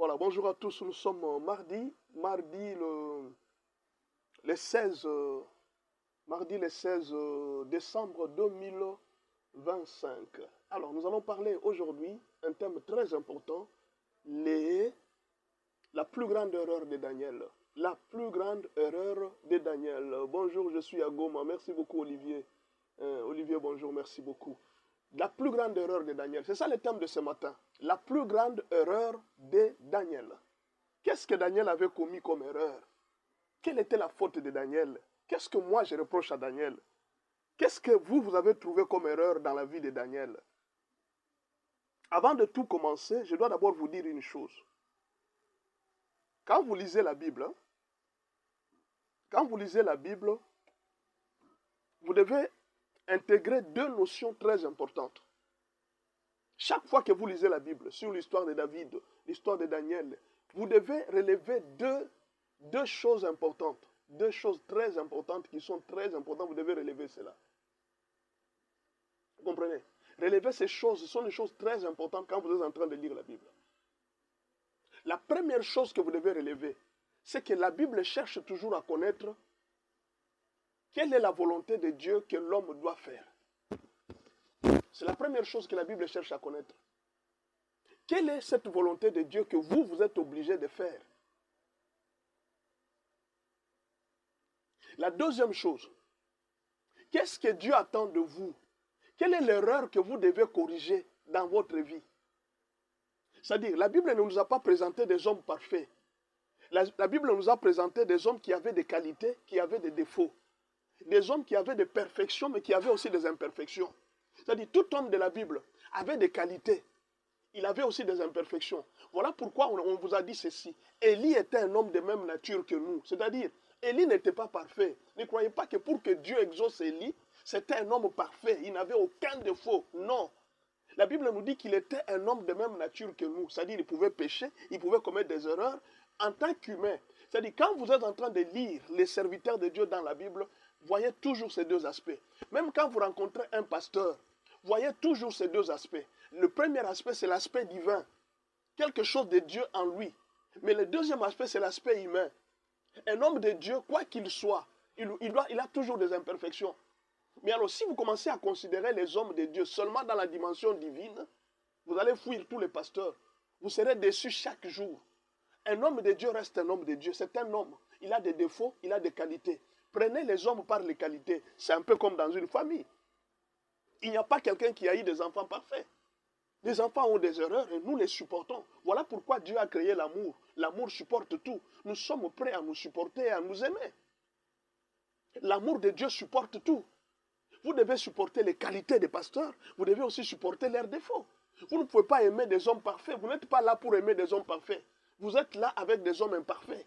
Voilà, bonjour à tous. Nous sommes mardi le 16, décembre 2025. Alors, nous allons parler aujourd'hui un thème très important, la plus grande erreur de Daniel. La plus grande erreur de Daniel. Bonjour, je suis à Goma. Merci beaucoup, Olivier. Olivier, bonjour, merci beaucoup. La plus grande erreur de Daniel. C'est ça le thème de ce matin. La plus grande erreur de Daniel. Qu'est-ce que Daniel avait commis comme erreur? Quelle était la faute de Daniel? Qu'est-ce que moi je reproche à Daniel? Qu'est-ce que vous avez trouvé comme erreur dans la vie de Daniel? Avant de tout commencer, je dois d'abord vous dire une chose. Quand vous lisez la Bible, vous devez intégrer deux notions très importantes. Chaque fois que vous lisez la Bible sur l'histoire de David, l'histoire de Daniel, vous devez relever deux choses importantes. Deux choses très importantes qui sont très importantes. Vous devez relever cela. Vous comprenez? Relever ces choses, ce sont des choses très importantes quand vous êtes en train de lire la Bible. La première chose que vous devez relever, c'est que la Bible cherche toujours à connaître quelle est la volonté de Dieu que l'homme doit faire. C'est la première chose que la Bible cherche à connaître. Quelle est cette volonté de Dieu que vous êtes obligé de faire? La deuxième chose, qu'est-ce que Dieu attend de vous? Quelle est l'erreur que vous devez corriger dans votre vie? C'est-à-dire, la Bible ne nous a pas présenté des hommes parfaits. La Bible nous a présenté des hommes qui avaient des qualités, qui avaient des défauts. Des hommes qui avaient des perfections, mais qui avaient aussi des imperfections. C'est-à-dire, tout homme de la Bible avait des qualités. Il avait aussi des imperfections. Voilà pourquoi on vous a dit ceci. Élie était un homme de même nature que nous. C'est-à-dire, Élie n'était pas parfait. Ne croyez pas que pour que Dieu exauce Élie, c'était un homme parfait. Il n'avait aucun défaut. Non. La Bible nous dit qu'il était un homme de même nature que nous. C'est-à-dire, il pouvait pécher, il pouvait commettre des erreurs en tant qu'humain. C'est-à-dire, quand vous êtes en train de lire les serviteurs de Dieu dans la Bible, voyez toujours ces deux aspects. Même quand vous rencontrez un pasteur, voyez toujours ces deux aspects. Le premier aspect, c'est l'aspect divin. Quelque chose de Dieu en lui. Mais le deuxième aspect, c'est l'aspect humain. Un homme de Dieu, quoi qu'il soit, il a toujours des imperfections. Mais alors, si vous commencez à considérer les hommes de Dieu seulement dans la dimension divine, vous allez fuir tous les pasteurs. Vous serez déçus chaque jour. Un homme de Dieu reste un homme de Dieu. C'est un homme. Il a des défauts, il a des qualités. Prenez les hommes par les qualités. C'est un peu comme dans une famille. Il n'y a pas quelqu'un qui a eu des enfants parfaits. Les enfants ont des erreurs et nous les supportons. Voilà pourquoi Dieu a créé l'amour. L'amour supporte tout. Nous sommes prêts à nous supporter et à nous aimer. L'amour de Dieu supporte tout. Vous devez supporter les qualités des pasteurs. Vous devez aussi supporter leurs défauts. Vous ne pouvez pas aimer des hommes parfaits. Vous n'êtes pas là pour aimer des hommes parfaits. Vous êtes là avec des hommes imparfaits.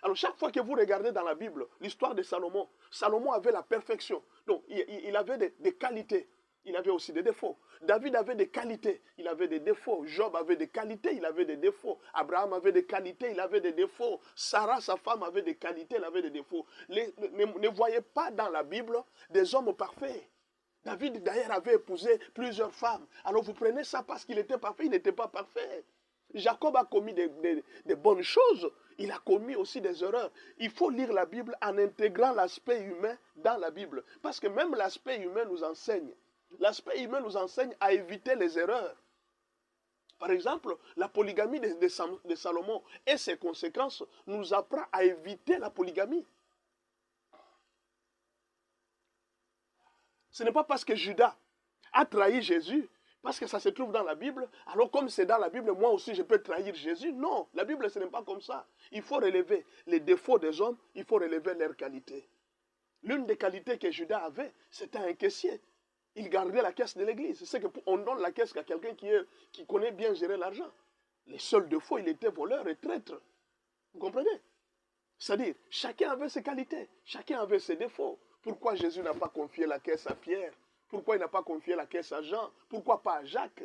Alors chaque fois que vous regardez dans la Bible l'histoire de Salomon, Salomon avait la perfection. Donc il avait des qualités. Il avait aussi des défauts. David avait des qualités, il avait des défauts. Job avait des qualités, il avait des défauts. Abraham avait des qualités, il avait des défauts. Sarah, sa femme, avait des qualités, elle avait des défauts. Ne voyez pas dans la Bible des hommes parfaits. David d'ailleurs avait épousé plusieurs femmes. Alors vous prenez ça parce qu'il était parfait, il n'était pas parfait. Jacob a commis des bonnes choses. Il a commis aussi des erreurs. Il faut lire la Bible en intégrant l'aspect humain dans la Bible. Parce que même l'aspect humain nous enseigne. L'aspect humain nous enseigne à éviter les erreurs. Par exemple, la polygamie de Salomon et ses conséquences nous apprend à éviter la polygamie. Ce n'est pas parce que Judas a trahi Jésus, parce que ça se trouve dans la Bible, alors comme c'est dans la Bible, moi aussi je peux trahir Jésus. Non, la Bible ce n'est pas comme ça. Il faut relever les défauts des hommes, il faut relever leurs qualités. L'une des qualités que Judas avait, c'était un caissier. Il gardait la caisse de l'église. C'est qu'on donne la caisse à quelqu'un qui connaît bien gérer l'argent. Les seuls défauts, il était voleur et traître. Vous comprenez? C'est-à-dire, chacun avait ses qualités, chacun avait ses défauts. Pourquoi Jésus n'a pas confié la caisse à Pierre? Pourquoi il n'a pas confié la caisse à Jean? Pourquoi pas à Jacques?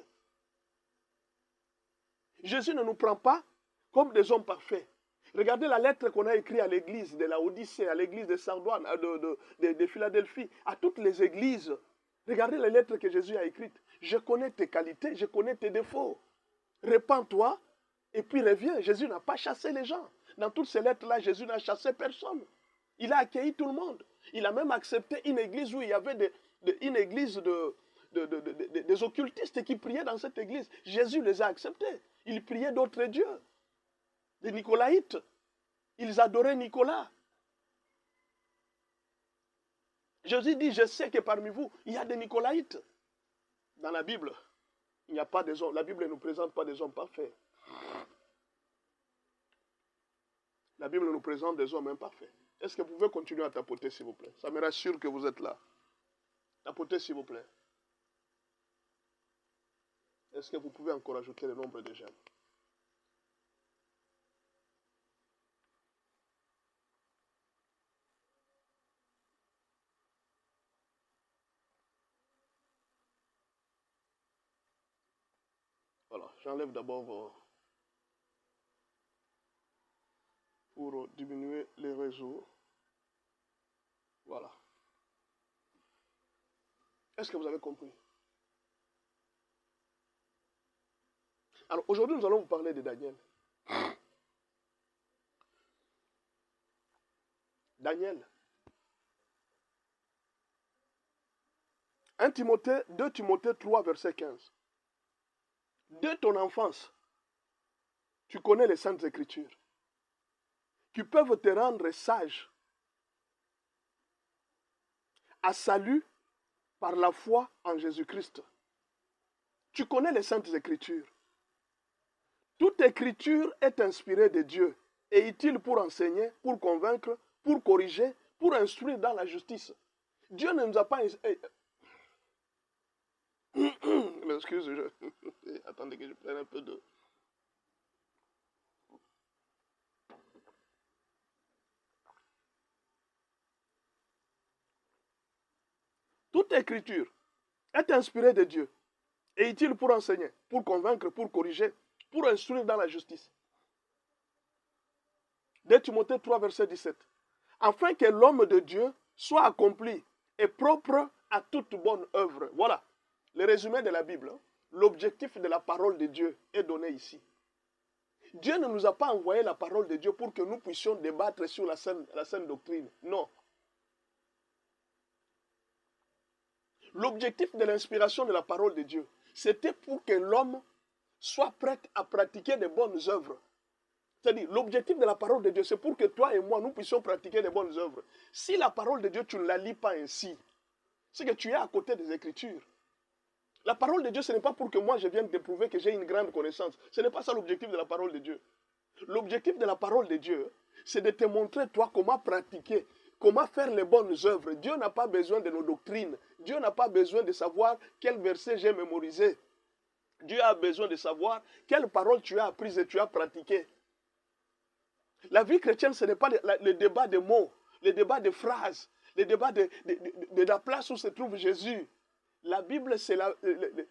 Jésus ne nous prend pas comme des hommes parfaits. Regardez la lettre qu'on a écrite à l'église de la Odyssée, à l'église de Sardoine, de Philadelphie, à toutes les églises. Regardez les lettres que Jésus a écrites. Je connais tes qualités, je connais tes défauts. Répands-toi et puis revient. Jésus n'a pas chassé les gens. Dans toutes ces lettres-là, Jésus n'a chassé personne. Il a accueilli tout le monde. Il a même accepté une église où il y avait une église des occultistes qui priaient dans cette église. Jésus les a acceptés. Ils priaient d'autres dieux, des Nicolaïtes. Ils adoraient Nicolas. Jésus dit, je sais que parmi vous, il y a des Nicolaïtes. Dans la Bible, il n'y a pas des hommes. La Bible ne nous présente pas des hommes parfaits. La Bible nous présente des hommes imparfaits. Est-ce que vous pouvez continuer à tapoter, s'il vous plaît? Ça me rassure que vous êtes là. Tapotez, s'il vous plaît. Est-ce que vous pouvez encore ajouter le nombre de j'aime? Voilà, j'enlève d'abord pour diminuer les réseaux. Voilà. Est-ce que vous avez compris? Alors aujourd'hui, nous allons vous parler de Daniel. Daniel. 2 Timothée 3, verset 15. De ton enfance, tu connais les Saintes Écritures, qui peuvent te rendre sage à salut par la foi en Jésus-Christ. Tu connais les Saintes Écritures. Toute écriture est inspirée de Dieu et utile pour enseigner, pour convaincre, pour corriger, pour instruire dans la justice. Dieu ne nous a pas... Excuse, attendez que je prenne un peu de... Toute écriture est inspirée de Dieu et utile pour enseigner, pour convaincre, pour corriger, pour instruire dans la justice. 2 Timothée 3, verset 17. Afin que l'homme de Dieu soit accompli et propre à toute bonne œuvre. Voilà le résumé de la Bible. L'objectif de la parole de Dieu est donné ici. Dieu ne nous a pas envoyé la parole de Dieu pour que nous puissions débattre sur la saine doctrine. Non. L'objectif de l'inspiration de la parole de Dieu, c'était pour que l'homme soit prêt à pratiquer de bonnes œuvres. C'est-à-dire, l'objectif de la parole de Dieu, c'est pour que toi et moi, nous puissions pratiquer de bonnes œuvres. Si la parole de Dieu, tu ne la lis pas ainsi, c'est que tu es à côté des Écritures. La parole de Dieu, ce n'est pas pour que moi, je vienne te prouver que j'ai une grande connaissance. Ce n'est pas ça l'objectif de la parole de Dieu. L'objectif de la parole de Dieu, c'est de te montrer, toi, comment pratiquer, comment faire les bonnes œuvres. Dieu n'a pas besoin de nos doctrines. Dieu n'a pas besoin de savoir quel verset j'ai mémorisé. Dieu a besoin de savoir quelle parole tu as apprise et tu as pratiquée. La vie chrétienne, ce n'est pas le débat de mots, le débat de phrases, le débat de la place où se trouve Jésus. La Bible, c'est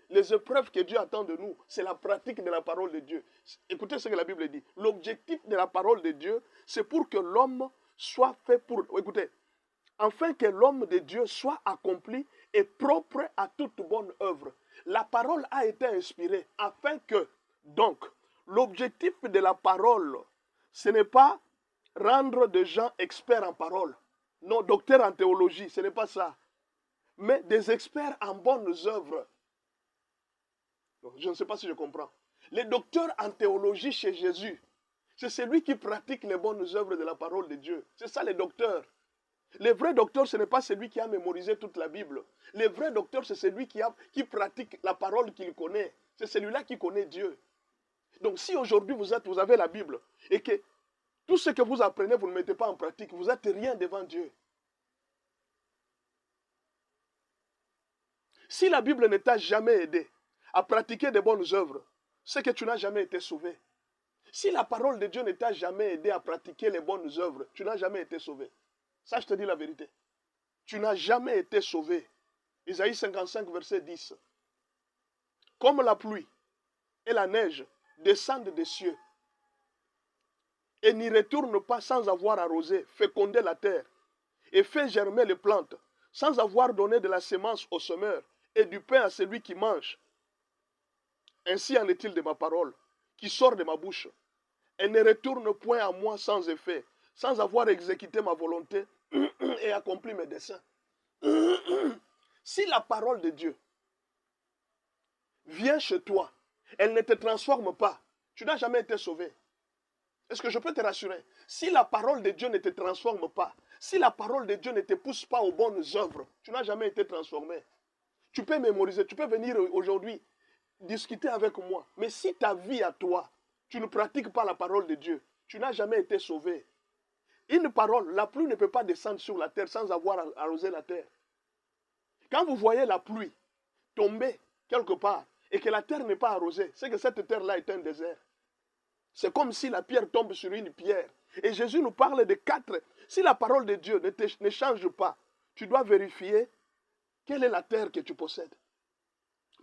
les épreuves que Dieu attend de nous. C'est la pratique de la parole de Dieu. Écoutez ce que la Bible dit. L'objectif de la parole de Dieu, c'est pour que l'homme soit fait pour... Écoutez, afin que l'homme de Dieu soit accompli et propre à toute bonne œuvre. La parole a été inspirée afin que, donc, l'objectif de la parole, ce n'est pas rendre des gens experts en parole. Non, docteurs en théologie, ce n'est pas ça. Mais des experts en bonnes œuvres. Je ne sais pas si je comprends. Les docteurs en théologie chez Jésus, c'est celui qui pratique les bonnes œuvres de la parole de Dieu. C'est ça les docteurs. Le vrai docteur, ce n'est pas celui qui a mémorisé toute la Bible. Le vrai docteur, c'est celui qui pratique la parole qu'il connaît. C'est celui-là qui connaît Dieu. Donc si aujourd'hui vous avez la Bible et que tout ce que vous apprenez, vous ne mettez pas en pratique, vous n'êtes rien devant Dieu. Si la Bible ne t'a jamais aidé à pratiquer de bonnes œuvres, c'est que tu n'as jamais été sauvé. Si la parole de Dieu ne t'a jamais aidé à pratiquer les bonnes œuvres, tu n'as jamais été sauvé. Ça, je te dis la vérité. Tu n'as jamais été sauvé. Isaïe 55, verset 10. Comme la pluie et la neige descendent des cieux et n'y retournent pas sans avoir arrosé, fécondé la terre et fait germer les plantes, sans avoir donné de la semence au semeur et du pain à celui qui mange. Ainsi en est-il de ma parole qui sort de ma bouche, elle ne retourne point à moi sans effet, sans avoir exécuté ma volonté et accompli mes desseins. Si la parole de Dieu vient chez toi, elle ne te transforme pas, tu n'as jamais été sauvé. Est-ce que je peux te rassurer? Si la parole de Dieu ne te transforme pas, si la parole de Dieu ne te pousse pas aux bonnes œuvres, tu n'as jamais été transformé. Tu peux mémoriser, tu peux venir aujourd'hui discuter avec moi. Mais si ta vie à toi, tu ne pratiques pas la parole de Dieu, tu n'as jamais été sauvé. Une parole, la pluie ne peut pas descendre sur la terre sans avoir arrosé la terre. Quand vous voyez la pluie tomber quelque part et que la terre n'est pas arrosée, c'est que cette terre-là est un désert. C'est comme si la pierre tombe sur une pierre. Et Jésus nous parle de 4. Si la parole de Dieu ne change pas, tu dois vérifier quelle est la terre que tu possèdes.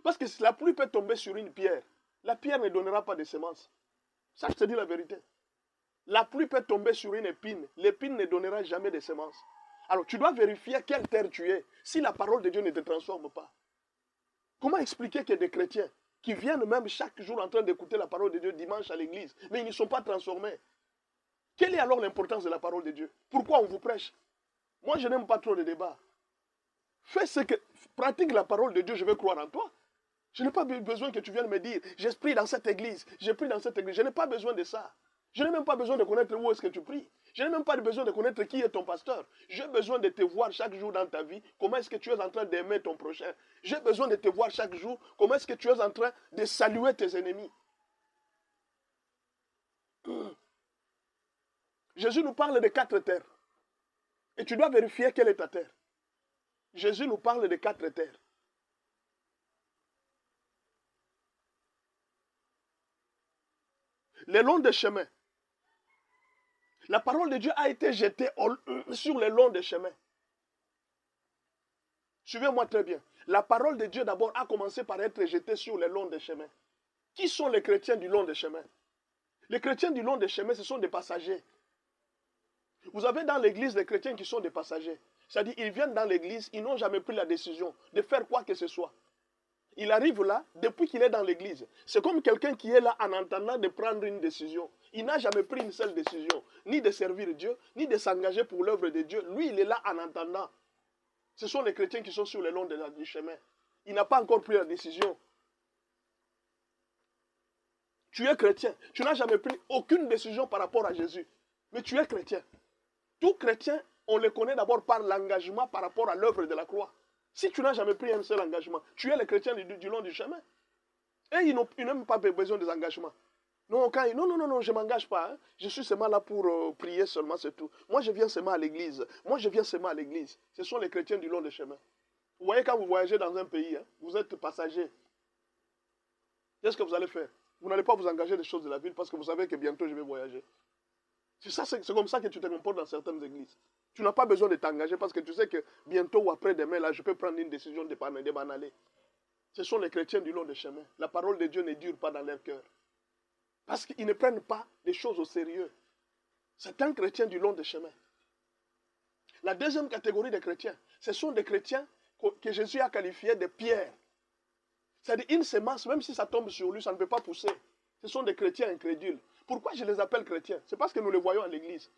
Parce que si la pluie peut tomber sur une pierre, la pierre ne donnera pas de semences. Ça, je te dis la vérité. La pluie peut tomber sur une épine. L'épine ne donnera jamais de semences. Alors, tu dois vérifier quelle terre tu es si la parole de Dieu ne te transforme pas. Comment expliquer que des chrétiens qui viennent même chaque jour en train d'écouter la parole de Dieu dimanche à l'église, mais ils ne sont pas transformés? Quelle est alors l'importance de la parole de Dieu? Pourquoi on vous prêche? Moi, je n'aime pas trop de débats. Fais ce que... Pratique la parole de Dieu, je vais croire en toi. Je n'ai pas besoin que tu viennes me dire, j'ai pris dans cette église, j'ai pris dans cette église. Je n'ai pas besoin de ça. Je n'ai même pas besoin de connaître où est-ce que tu pries. Je n'ai même pas besoin de connaître qui est ton pasteur. J'ai besoin de te voir chaque jour dans ta vie, comment est-ce que tu es en train d'aimer ton prochain. J'ai besoin de te voir chaque jour, comment est-ce que tu es en train de saluer tes ennemis. Jésus nous parle de 4 terres. Et tu dois vérifier quelle est ta terre. Jésus nous parle de 4 terres. Le long des chemins. La parole de Dieu a été jetée sur le long des chemins. Suivez-moi très bien. La parole de Dieu d'abord a commencé par être jetée sur le long des chemins. Qui sont les chrétiens du long des chemins? Les chrétiens du long des chemins, ce sont des passagers. Vous avez dans l'église des chrétiens qui sont des passagers. C'est-à-dire, ils viennent dans l'église, ils n'ont jamais pris la décision de faire quoi que ce soit. Il arrive là, depuis qu'il est dans l'église. C'est comme quelqu'un qui est là en attendant de prendre une décision. Il n'a jamais pris une seule décision, ni de servir Dieu, ni de s'engager pour l'œuvre de Dieu. Lui, il est là en attendant. Ce sont les chrétiens qui sont sur le long du chemin. Il n'a pas encore pris la décision. Tu es chrétien. Tu n'as jamais pris aucune décision par rapport à Jésus. Mais tu es chrétien. Tout chrétien, on le connaît d'abord par l'engagement par rapport à l'œuvre de la croix. Si tu n'as jamais pris un seul engagement, tu es le chrétien du long du chemin. Et ils n'ont même pas besoin des engagements. Non, non, je ne m'engage pas. Hein. Je suis seulement là pour prier seulement, c'est tout. Moi, je viens seulement à l'église. Moi, je viens seulement à l'église. Ce sont les chrétiens du long du chemin. Vous voyez, quand vous voyagez dans un pays, hein, vous êtes passager. Qu'est-ce que vous allez faire? Vous n'allez pas vous engager des choses de la ville parce que vous savez que bientôt je vais voyager. C'est comme ça que tu te comportes dans certaines églises. Tu n'as pas besoin de t'engager parce que tu sais que bientôt ou après-demain, là, je peux prendre une décision de m'en aller. Ce sont les chrétiens du long des chemins. La parole de Dieu ne dure pas dans leur cœur. Parce qu'ils ne prennent pas les choses au sérieux. C'est un chrétien du long des chemins. La deuxième catégorie de chrétiens, ce sont des chrétiens que Jésus a qualifiés de pierres. C'est-à-dire une semence, même si ça tombe sur lui, ça ne peut pas pousser. Ce sont des chrétiens incrédules. Pourquoi je les appelle chrétiens? C'est parce que nous les voyons à l'église.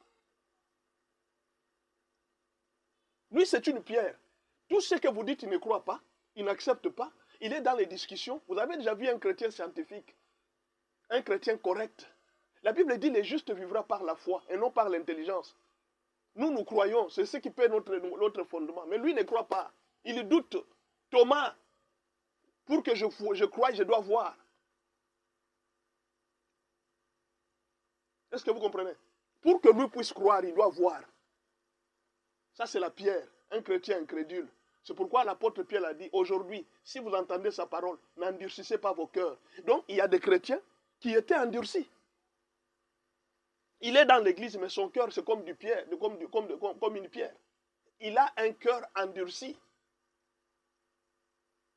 Lui, c'est une pierre. Tout ce que vous dites, il ne croit pas, il n'accepte pas. Il est dans les discussions. Vous avez déjà vu un chrétien scientifique, un chrétien correct. La Bible dit, le juste vivra par la foi et non par l'intelligence. Nous croyons, c'est ce qui paie notre fondement. Mais lui ne croit pas. Il doute. Thomas, pour que je croie, je dois voir. Est-ce que vous comprenez? Pour que lui puisse croire, il doit voir. Ça, c'est la pierre, un chrétien incrédule. C'est pourquoi l'apôtre Pierre a dit, aujourd'hui, si vous entendez sa parole, n'endurcissez pas vos cœurs. Donc, il y a des chrétiens qui étaient endurcis. Il est dans l'église, mais son cœur, c'est comme comme une pierre. Il a un cœur endurci.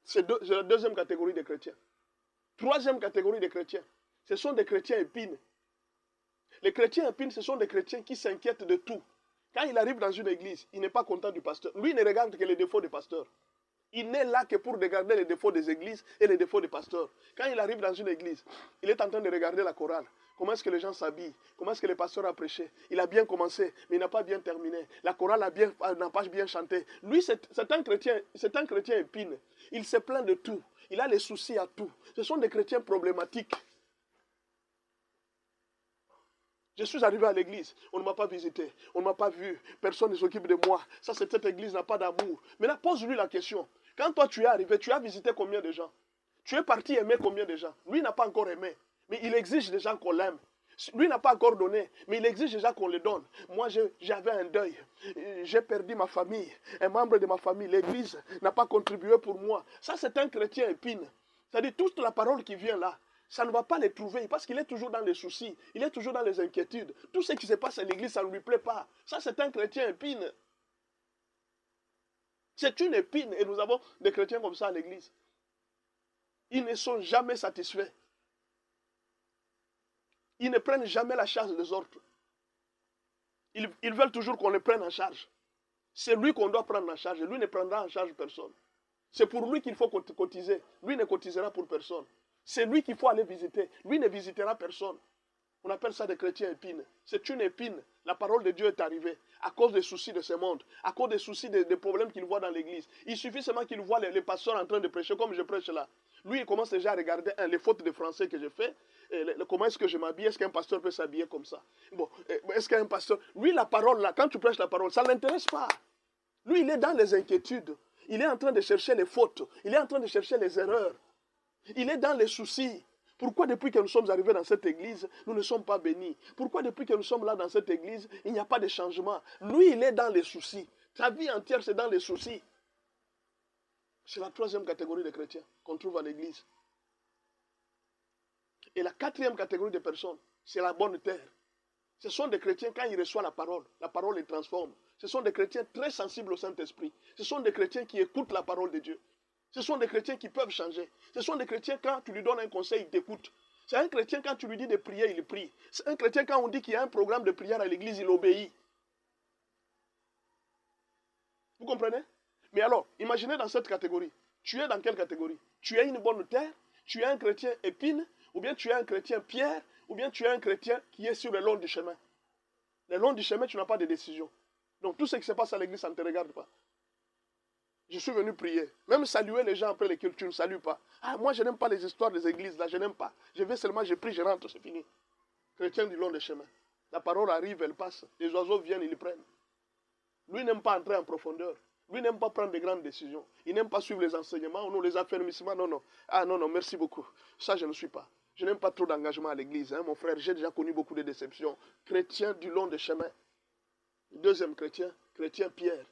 C'est la deuxième catégorie de chrétiens. Troisième catégorie de chrétiens, ce sont des chrétiens épines. Les chrétiens épines, ce sont des chrétiens qui s'inquiètent de tout. Quand il arrive dans une église, il n'est pas content du pasteur. Lui, il ne regarde que les défauts du pasteur. Il n'est là que pour regarder les défauts des églises et les défauts des pasteurs. Quand il arrive dans une église, il est en train de regarder la chorale. Comment est-ce que les gens s'habillent? Comment est-ce que le pasteur a prêché? Il a bien commencé, mais il n'a pas bien terminé. La chorale n'a pas bien chanté. Lui, c'est un chrétien épine. Il se plaint de tout. Il a les soucis à tout. Ce sont des chrétiens problématiques. Je suis arrivé à l'église, on ne m'a pas visité, on ne m'a pas vu, personne ne s'occupe de moi. Ça, c'est cette église n'a pas d'amour. Maintenant, pose-lui la question. Quand toi tu es arrivé, tu as visité combien de gens? Tu es parti aimer combien de gens? Lui n'a pas encore aimé, mais il exige des gens qu'on l'aime. Lui n'a pas encore donné, mais il exige déjà qu'on le donne. Moi, j'avais un deuil. J'ai perdu ma famille, un membre de ma famille. L'église n'a pas contribué pour moi. Ça, c'est un chrétien épine. C'est-à-dire, toute la parole qui vient là, ça ne va pas les trouver parce qu'il est toujours dans les soucis, il est toujours dans les inquiétudes. Tout ce qui se passe à l'église, ça ne lui plaît pas. Ça, c'est un chrétien épine. C'est une épine et nous avons des chrétiens comme ça à l'église. Ils ne sont jamais satisfaits. Ils ne prennent jamais la charge des autres. Ils veulent toujours qu'on les prenne en charge. C'est lui qu'on doit prendre en charge. Lui ne prendra en charge personne. C'est pour lui qu'il faut cotiser. Lui ne cotisera pour personne. C'est lui qu'il faut aller visiter. Lui ne visitera personne. On appelle ça des chrétiens épines. C'est une épine. La parole de Dieu est arrivée à cause des soucis de ce monde, à cause des soucis des problèmes qu'il voit dans l'église. Il suffit seulement qu'il voit les pasteurs en train de prêcher comme je prêche là. Lui, il commence déjà à regarder les fautes de français que j'ai fait. Comment est-ce que je m'habille? Est-ce qu'un pasteur peut s'habiller comme ça? Bon, est-ce qu'un pasteur... Lui, la parole là, quand tu prêches la parole, ça ne l'intéresse pas. Lui, il est dans les inquiétudes. Il est en train de chercher les fautes. Il est en train de chercher les erreurs. Il est dans les soucis. Pourquoi depuis que nous sommes arrivés dans cette église, nous ne sommes pas bénis? Pourquoi depuis que nous sommes là dans cette église, il n'y a pas de changement? Lui, il est dans les soucis. Sa vie entière, c'est dans les soucis. C'est la troisième catégorie de chrétiens qu'on trouve à l'église. Et la quatrième catégorie de personnes, c'est la bonne terre. Ce sont des chrétiens, quand ils reçoivent la parole les transforme. Ce sont des chrétiens très sensibles au Saint-Esprit. Ce sont des chrétiens qui écoutent la parole de Dieu. Ce sont des chrétiens qui peuvent changer. Ce sont des chrétiens, quand tu lui donnes un conseil, il t'écoute. C'est un chrétien, quand tu lui dis de prier, il prie. C'est un chrétien, quand on dit qu'il y a un programme de prière à l'église, il obéit. Vous comprenez? Mais alors, imaginez dans cette catégorie. Tu es dans quelle catégorie? Tu es une bonne terre, tu es un chrétien épine, ou bien tu es un chrétien pierre, ou bien tu es un chrétien qui est sur le long du chemin. Le long du chemin, tu n'as pas de décision. Donc tout ce qui se passe à l'église, ça ne te regarde pas. Je suis venu prier. Même saluer les gens après les cultes, tu ne salues pas. Ah, moi, je n'aime pas les histoires des églises, là, je n'aime pas. Je vais seulement, je prie, je rentre, c'est fini. Chrétien du long des chemins. La parole arrive, elle passe. Les oiseaux viennent, ils les prennent. Lui n'aime pas entrer en profondeur. Lui n'aime pas prendre de grandes décisions. Il n'aime pas suivre les enseignements, non, les affermissements, non, non. Ah, non, non, merci beaucoup. Ça, je ne suis pas. Je n'aime pas trop d'engagement à l'église, hein, mon frère. J'ai déjà connu beaucoup de déceptions. Chrétien du long des chemins. Deuxième chrétien, chrétien Pierre.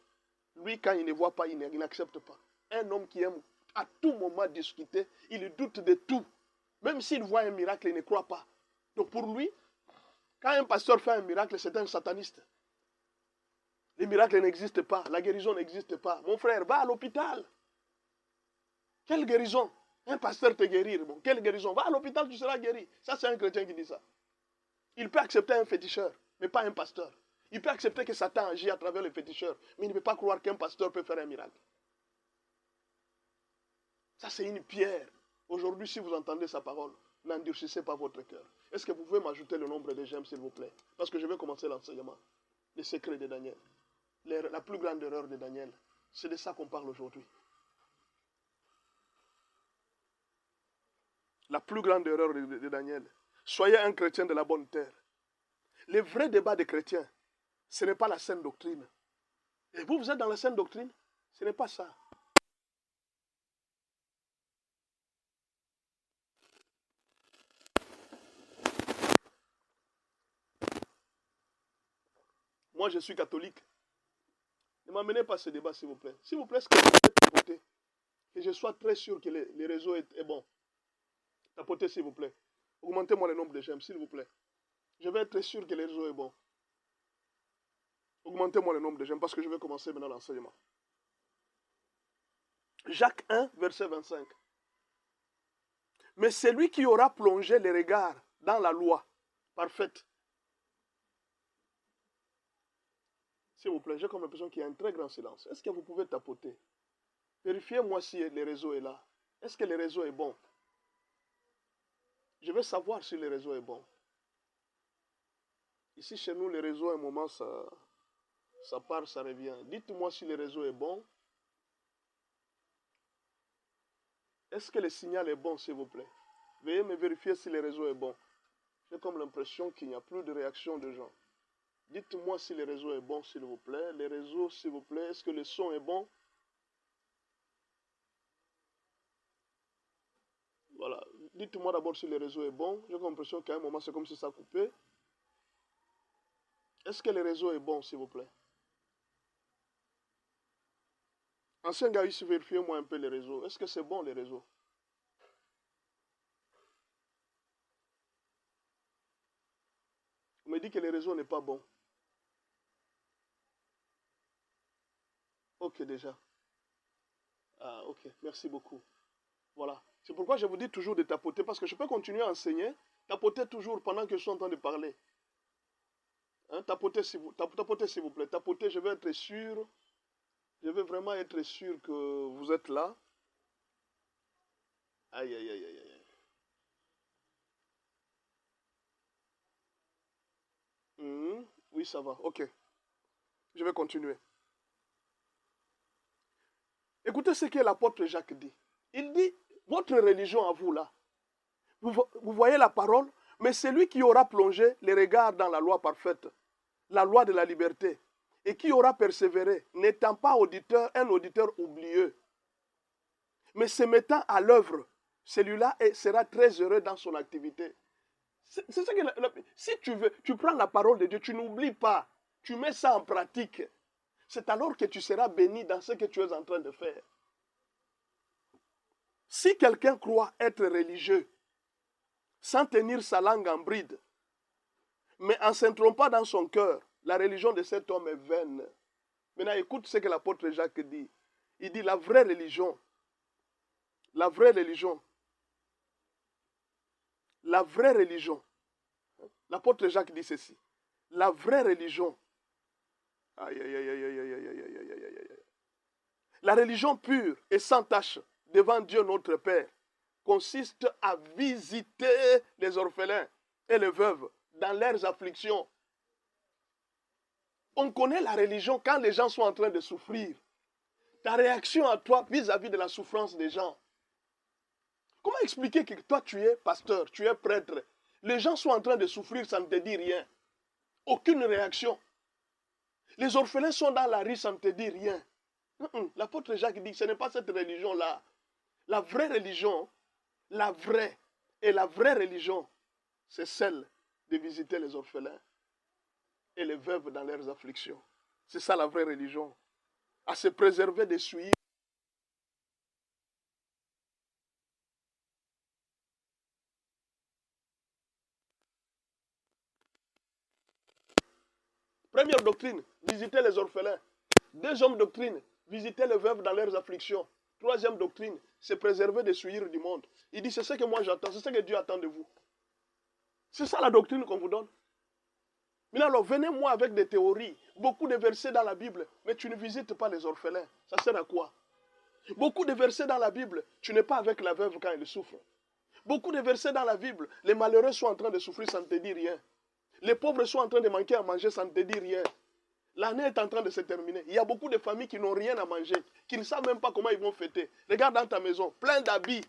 Lui, quand il ne voit pas, il n'accepte pas. Un homme qui aime à tout moment discuter, il doute de tout. Même s'il voit un miracle, il ne croit pas. Donc pour lui, quand un pasteur fait un miracle, c'est un sataniste. Les miracles n'existent pas, la guérison n'existe pas. Mon frère, va à l'hôpital. Quelle guérison? Un pasteur te guérir, bon, quelle guérison? Va à l'hôpital, tu seras guéri. Ça, c'est un chrétien qui dit ça. Il peut accepter un féticheur, mais pas un pasteur. Il peut accepter que Satan agit à travers les féticheurs, mais il ne peut pas croire qu'un pasteur peut faire un miracle. Ça, c'est une pierre. Aujourd'hui, si vous entendez sa parole, n'endurcissez pas votre cœur. Est-ce que vous pouvez m'ajouter le nombre de j'aime, s'il vous plaît? Parce que je vais commencer l'enseignement. Les secrets de Daniel. La plus grande erreur de Daniel. C'est de ça qu'on parle aujourd'hui. La plus grande erreur de Daniel. Soyez un chrétien de la bonne terre. Le vrai débat des chrétiens, ce n'est pas la saine doctrine. Et vous, vous êtes dans la saine doctrine? Ce n'est pas ça. Moi, je suis catholique. Ne m'amenez pas à ce débat, s'il vous plaît. S'il vous plaît, est-ce que vous pouvez tapoter? Que je sois très sûr que le réseau est bon. Tapotez, s'il vous plaît. Augmentez-moi le nombre de j'aime, s'il vous plaît. Je vais être très sûr que le réseau est bon. Augmentez-moi le nombre de j'aime parce que je vais commencer maintenant l'enseignement. Jacques 1, verset 25. Mais celui qui aura plongé les regards dans la loi parfaite. S'il vous plaît, j'ai comme l'impression qu'il y a un très grand silence. Est-ce que vous pouvez tapoter? Vérifiez-moi si le réseau est là. Est-ce que le réseau est bon? Je veux savoir si le réseau est bon. Ici, chez nous, le réseau, à un moment, ça part, ça revient. Dites-moi si le réseau est bon. Est-ce que le signal est bon, s'il vous plaît? Veuillez me vérifier si le réseau est bon. J'ai comme l'impression qu'il n'y a plus de réaction de gens. Dites-moi si le réseau est bon, s'il vous plaît. Le réseau, s'il vous plaît, est-ce que le son est bon? Voilà. Dites-moi d'abord si le réseau est bon. J'ai comme l'impression qu'à un moment, c'est comme si ça coupait. Est-ce que le réseau est bon, s'il vous plaît? Ancien gars, ici, vérifiez-moi un peu le réseau. Est-ce que c'est bon, le réseau? On me dit que le réseau n'est pas bon. Ok, déjà. Ah, ok. Merci beaucoup. Voilà. C'est pourquoi je vous dis toujours de tapoter, parce que je peux continuer à enseigner. Tapotez toujours pendant que je suis en train de parler. Hein, tapotez s'il vous plaît. Tapotez, je veux être sûr. Je veux vraiment être sûr que vous êtes là. Aïe, aïe, aïe, aïe, aïe. Oui, ça va. Ok. Je vais continuer. Écoutez ce que l'apôtre Jacques dit. Il dit, votre religion à vous là, vous voyez la parole, mais celui qui aura plongé les regards dans la loi parfaite, la loi de la liberté, et qui aura persévéré, n'étant pas auditeur, un auditeur oublieux, mais se mettant à l'œuvre, celui-là sera très heureux dans son activité. C'est ça que si tu prends la parole de Dieu, tu n'oublies pas, tu mets ça en pratique. C'est alors que tu seras béni dans ce que tu es en train de faire. Si quelqu'un croit être religieux, sans tenir sa langue en bride, mais en ne trompant dans son cœur, la religion de cet homme est vaine. Maintenant, écoute ce que l'apôtre Jacques dit. Il dit la vraie religion, la vraie religion, la vraie religion. L'apôtre Jacques dit ceci. La vraie religion, aïe, aïe, aïe, aïe, aïe, aïe, aïe, aïe, aïe, aïe, aïe. La religion pure et sans tache devant Dieu notre Père consiste à visiter les orphelins et les veuves dans leurs afflictions. On connaît la religion quand les gens sont en train de souffrir. Ta réaction à toi vis-à-vis de la souffrance des gens. Comment expliquer que toi tu es pasteur, tu es prêtre, les gens sont en train de souffrir, ça ne te dit rien. Aucune réaction. Les orphelins sont dans la rue, ça ne te dit rien. L'apôtre Jacques dit que ce n'est pas cette religion-là. La vraie religion, la vraie religion, c'est celle de visiter les orphelins et les veuves dans leurs afflictions. C'est ça la vraie religion. À se préserver des souillures. Première doctrine, visiter les orphelins. Deuxième doctrine, visiter les veuves dans leurs afflictions. Troisième doctrine, se préserver des souillures du monde. Il dit, c'est ce que moi j'attends, c'est ce que Dieu attend de vous. C'est ça la doctrine qu'on vous donne. Maintenant, alors, venez-moi avec des théories, beaucoup de versets dans la Bible, mais tu ne visites pas les orphelins. Ça sert à quoi? Beaucoup de versets dans la Bible, tu n'es pas avec la veuve quand elle souffre. Beaucoup de versets dans la Bible, les malheureux sont en train de souffrir, ça ne te dit rien. Les pauvres sont en train de manquer à manger, ça ne te dit rien. L'année est en train de se terminer. Il y a beaucoup de familles qui n'ont rien à manger, qui ne savent même pas comment ils vont fêter. Regarde dans ta maison, plein d'habits.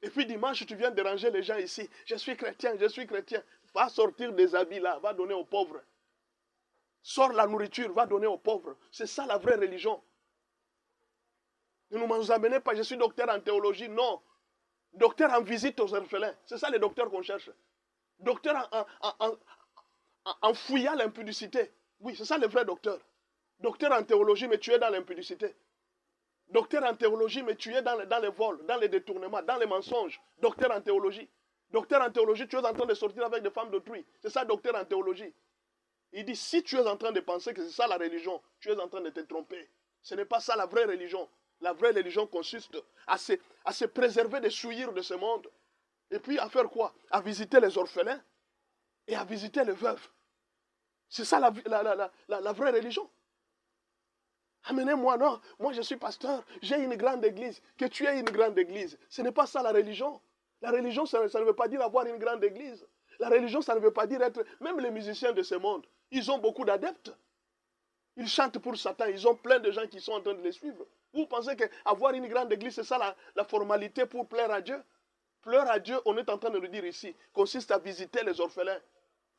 Et puis dimanche, tu viens déranger les gens ici. Je suis chrétien, je suis chrétien. Va sortir des habits là, va donner aux pauvres. Sors la nourriture, va donner aux pauvres. C'est ça la vraie religion. Ne nous amenez pas, je suis docteur en théologie. Non. Docteur en visite aux orphelins. C'est ça les docteurs qu'on cherche. Docteur en fouillant l'impudicité. Oui, c'est ça le vrai docteur. Docteur en théologie, mais tu es dans l'impudicité. Docteur en théologie, mais tu es dans les vols, dans les détournements, dans les mensonges. Docteur en théologie. Docteur en théologie, tu es en train de sortir avec des femmes d'autrui. C'est ça, docteur en théologie. Il dit, si tu es en train de penser que c'est ça la religion, tu es en train de te tromper. Ce n'est pas ça la vraie religion. La vraie religion consiste à se préserver des souillures de ce monde. Et puis à faire quoi? À visiter les orphelins et à visiter les veuves. C'est ça la vraie religion. Amenez-moi, non. Moi, je suis pasteur, j'ai une grande église. Que tu aies une grande église, ce n'est pas ça la religion. La religion, ça ne veut pas dire avoir une grande église. La religion, ça ne veut pas dire être... Même les musiciens de ce monde, ils ont beaucoup d'adeptes. Ils chantent pour Satan, ils ont plein de gens qui sont en train de les suivre. Vous pensez qu'avoir une grande église, c'est ça la formalité pour plaire à Dieu? Plaire à Dieu, on est en train de le dire ici, consiste à visiter les orphelins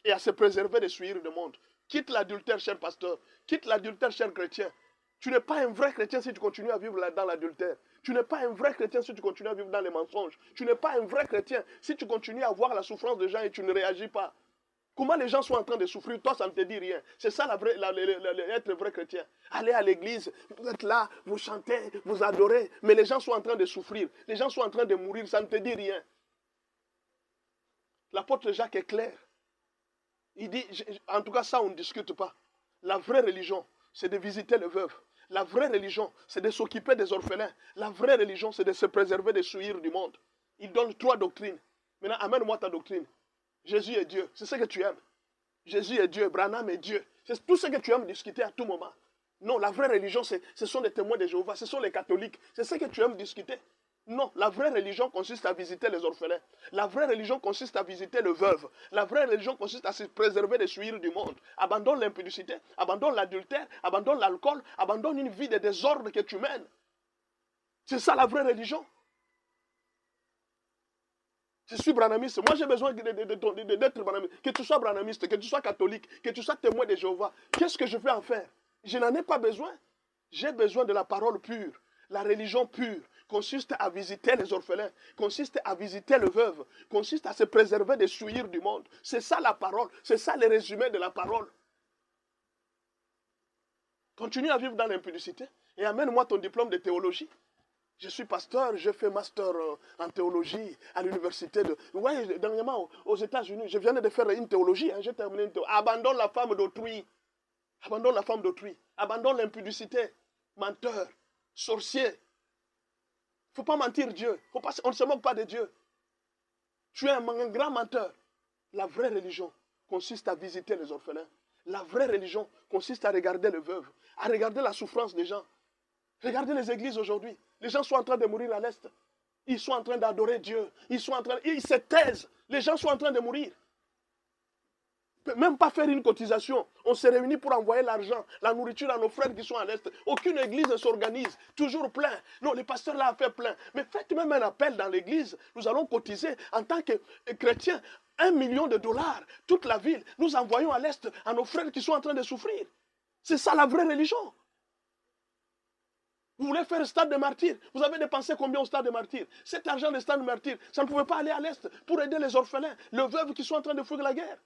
et à se préserver des souillures du monde. Quitte l'adultère, cher pasteur. Quitte l'adultère, cher chrétien. Tu n'es pas un vrai chrétien si tu continues à vivre dans l'adultère. Tu n'es pas un vrai chrétien si tu continues à vivre dans les mensonges. Tu n'es pas un vrai chrétien si tu continues à voir la souffrance des gens et tu ne réagis pas. Comment les gens sont en train de souffrir, toi ça ne te dit rien. C'est ça être vrai chrétien. Allez à l'église, vous êtes là, vous chantez, vous adorez, mais les gens sont en train de souffrir. Les gens sont en train de mourir, ça ne te dit rien. L'apôtre Jacques est clair. Il dit, en tout cas ça on ne discute pas. La vraie religion, c'est de visiter les veuves. La vraie religion, c'est de s'occuper des orphelins. La vraie religion, c'est de se préserver des souillures du monde. Il donne 3 doctrines. Maintenant, amène-moi ta doctrine. Jésus est Dieu, c'est ce que tu aimes. Jésus est Dieu, Branham est Dieu. C'est tout ce que tu aimes discuter à tout moment. Non, la vraie religion, ce sont les témoins de Jéhovah, ce sont les catholiques. C'est ce que tu aimes discuter. Non, la vraie religion consiste à visiter les orphelins. La vraie religion consiste à visiter les veuves. La vraie religion consiste à se préserver des souillures du monde. Abandonne l'impudicité, abandonne l'adultère, abandonne l'alcool, abandonne une vie de désordre que tu mènes. C'est ça la vraie religion. Je suis branhamiste. Moi, j'ai besoin d'être branhamiste. Que tu sois branhamiste, que tu sois catholique, que tu sois témoin de Jéhovah. Qu'est-ce que je vais en faire? Je n'en ai pas besoin. J'ai besoin de la parole pure. La religion pure consiste à visiter les orphelins, consiste à visiter les veuves, consiste à se préserver des souillures du monde. C'est ça la parole. C'est ça le résumé de la parole. Continue à vivre dans l'impudicité et amène-moi ton diplôme de théologie. Je suis pasteur, j'ai fait master en théologie à l'université de... Oui, dernièrement aux États-Unis, je viens de faire une théologie, j'ai terminé une théologie. Abandonne la femme d'autrui. Abandonne la femme d'autrui. Abandonne l'impudicité. Menteur. Sorcier. Il ne faut pas mentir Dieu. On ne se moque pas de Dieu. Tu es un grand menteur. La vraie religion consiste à visiter les orphelins. La vraie religion consiste à regarder les veuves, à regarder la souffrance des gens. Regardez les églises aujourd'hui. Les gens sont en train de mourir à l'Est. Ils sont en train d'adorer Dieu. Ils se taisent. Les gens sont en train de mourir. Même pas faire une cotisation. On se réunit pour envoyer l'argent, la nourriture à nos frères qui sont à l'Est. Aucune église ne s'organise. Toujours plein. Non, le pasteur là a fait plein. Mais faites même un appel dans l'église. Nous allons cotiser en tant que chrétiens. $1 million. Toute la ville. Nous envoyons à l'Est à nos frères qui sont en train de souffrir. C'est ça la vraie religion. Vous voulez faire un stade de martyrs. Vous avez dépensé combien au stade de martyrs? Cet argent de stade de martyrs, ça ne pouvait pas aller à l'Est pour aider les orphelins, les veuves qui sont en train de fuir la guerre.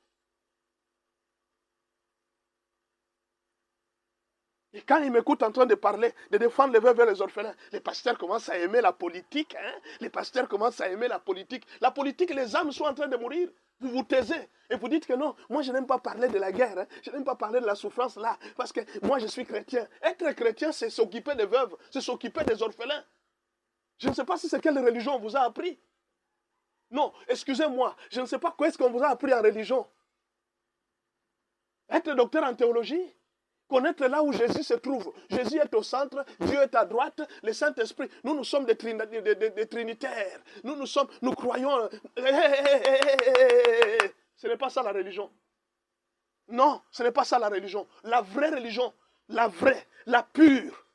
Et quand ils m'écoutent en train de parler, de défendre les veuves et les orphelins, les pasteurs commencent à aimer la politique. Les pasteurs commencent à aimer la politique. La politique, les âmes sont en train de mourir. Vous vous taisez et vous dites que non, moi je n'aime pas parler de la guerre, je n'aime pas parler de la souffrance là, parce que moi je suis chrétien. Être chrétien, c'est s'occuper des veuves, c'est s'occuper des orphelins. Je ne sais pas si c'est quelle religion on vous a appris. Non, excusez-moi, je ne sais pas quoi est-ce qu'on vous a appris en religion. Être docteur en théologie, connaître là où Jésus se trouve. Jésus est au centre, Dieu est à droite, le Saint-Esprit. Nous sommes des trinitaires. Nous croyons... Ce n'est pas ça la religion. Non, ce n'est pas ça la religion. La vraie religion, la vraie, la pure,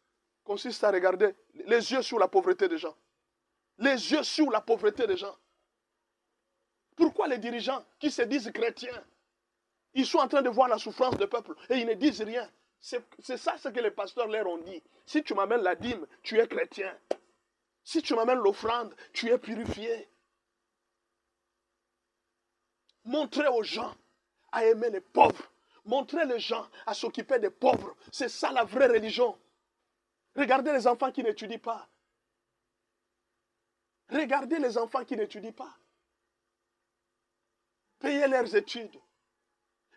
consiste à regarder les yeux sur la pauvreté des gens. Les yeux sur la pauvreté des gens. Pourquoi les dirigeants qui se disent chrétiens, ils sont en train de voir la souffrance du peuple et ils ne disent rien? C'est ça ce que les pasteurs leur ont dit. Si tu m'amènes la dîme, tu es chrétien. Si tu m'amènes l'offrande, tu es purifié. Montrez aux gens à aimer les pauvres. Montrez les gens à s'occuper des pauvres. C'est ça la vraie religion. Regardez les enfants qui n'étudient pas. Regardez les enfants qui n'étudient pas. Payez leurs études.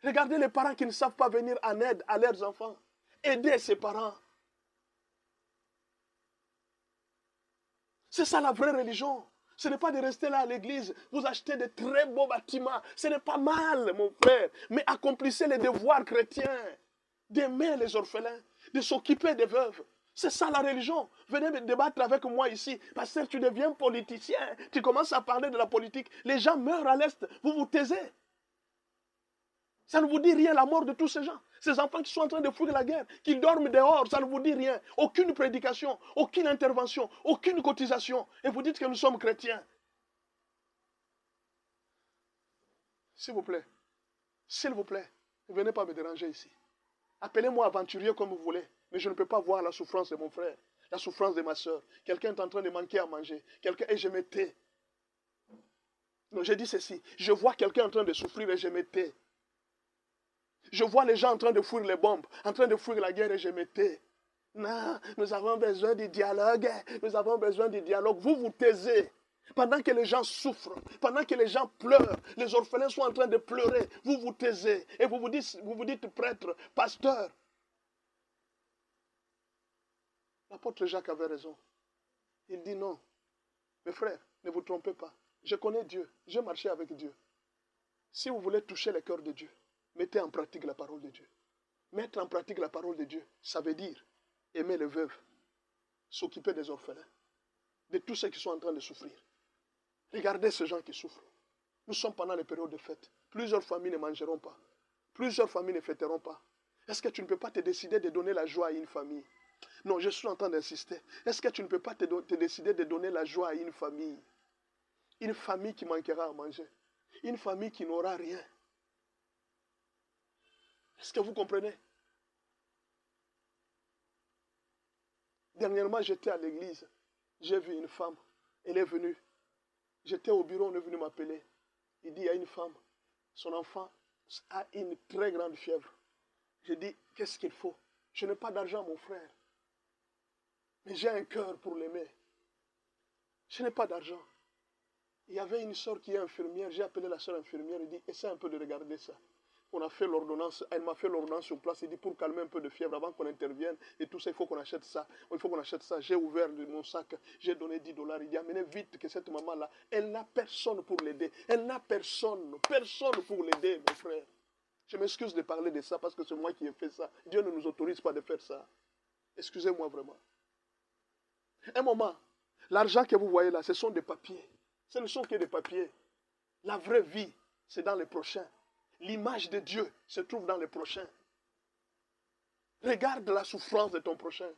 Regardez les parents qui ne savent pas venir en aide à leurs enfants. Aidez ces parents. C'est ça la vraie religion. Ce n'est pas de rester là à l'église, vous achetez de très beaux bâtiments. Ce n'est pas mal, mon frère. Mais accomplissez les devoirs chrétiens. D'aimer les orphelins, de s'occuper des veuves. C'est ça la religion. Venez me débattre avec moi ici. Pasteur, tu deviens politicien. Tu commences à parler de la politique. Les gens meurent à l'Est. Vous vous taisez. Ça ne vous dit rien, la mort de tous ces gens. Ces enfants qui sont en train de fuir la guerre, qui dorment dehors, ça ne vous dit rien. Aucune prédication, aucune intervention, aucune cotisation. Et vous dites que nous sommes chrétiens. S'il vous plaît, ne venez pas me déranger ici. Appelez-moi aventurier comme vous voulez, mais je ne peux pas voir la souffrance de mon frère, la souffrance de ma soeur. Quelqu'un est en train de manquer à manger, et je me tais. Non, j'ai dit ceci, je vois quelqu'un en train de souffrir et je me tais. Je vois les gens en train de fuir les bombes, en train de fuir la guerre et je me tais. Non, nous avons besoin du dialogue, nous avons besoin du dialogue. Vous vous taisez. Pendant que les gens souffrent, pendant que les gens pleurent, les orphelins sont en train de pleurer, vous vous taisez et vous vous dites prêtre, pasteur. L'apôtre Jacques avait raison. Il dit non. Mes frères, ne vous trompez pas. Je connais Dieu, j'ai marché avec Dieu. Si vous voulez toucher le cœur de Dieu, mettez en pratique la parole de Dieu. Mettre en pratique la parole de Dieu, ça veut dire aimer les veuves, s'occuper des orphelins, de tous ceux qui sont en train de souffrir. Regardez ces gens qui souffrent. Nous sommes pendant les périodes de fête. Plusieurs familles ne mangeront pas. Plusieurs familles ne fêteront pas. Est-ce que tu ne peux pas te décider de donner la joie à une famille? Non, je suis en train d'insister. Est-ce que tu ne peux pas te décider de donner la joie à une famille? Une famille qui manquera à manger. Une famille qui n'aura rien. Est-ce que vous comprenez? Dernièrement, j'étais à l'église. J'ai vu une femme. Elle est venue. J'étais au bureau, on est venu m'appeler. Il dit, il y a une femme, son enfant a une très grande fièvre. J'ai dit, qu'est-ce qu'il faut? Je n'ai pas d'argent, mon frère. Mais j'ai un cœur pour l'aimer. Je n'ai pas d'argent. Il y avait une soeur qui est infirmière. J'ai appelé la soeur infirmière. Il dit, essaie un peu de regarder ça. On a fait l'ordonnance. Elle m'a fait l'ordonnance sur place. Il dit, pour calmer un peu de fièvre, avant qu'on intervienne et tout ça, il faut qu'on achète ça. Il faut qu'on achète ça. J'ai ouvert mon sac. J'ai donné $10. Il dit, amenez vite que cette maman-là, elle n'a personne pour l'aider. Elle n'a personne pour l'aider, mon frère. Je m'excuse de parler de ça parce que c'est moi qui ai fait ça. Dieu ne nous autorise pas de faire ça. Excusez-moi vraiment. Un moment, l'argent que vous voyez là, ce sont des papiers. Ce ne sont que des papiers. La vraie vie, c'est dans les prochains. L'image de Dieu se trouve dans les prochains. Regarde la souffrance de ton prochain.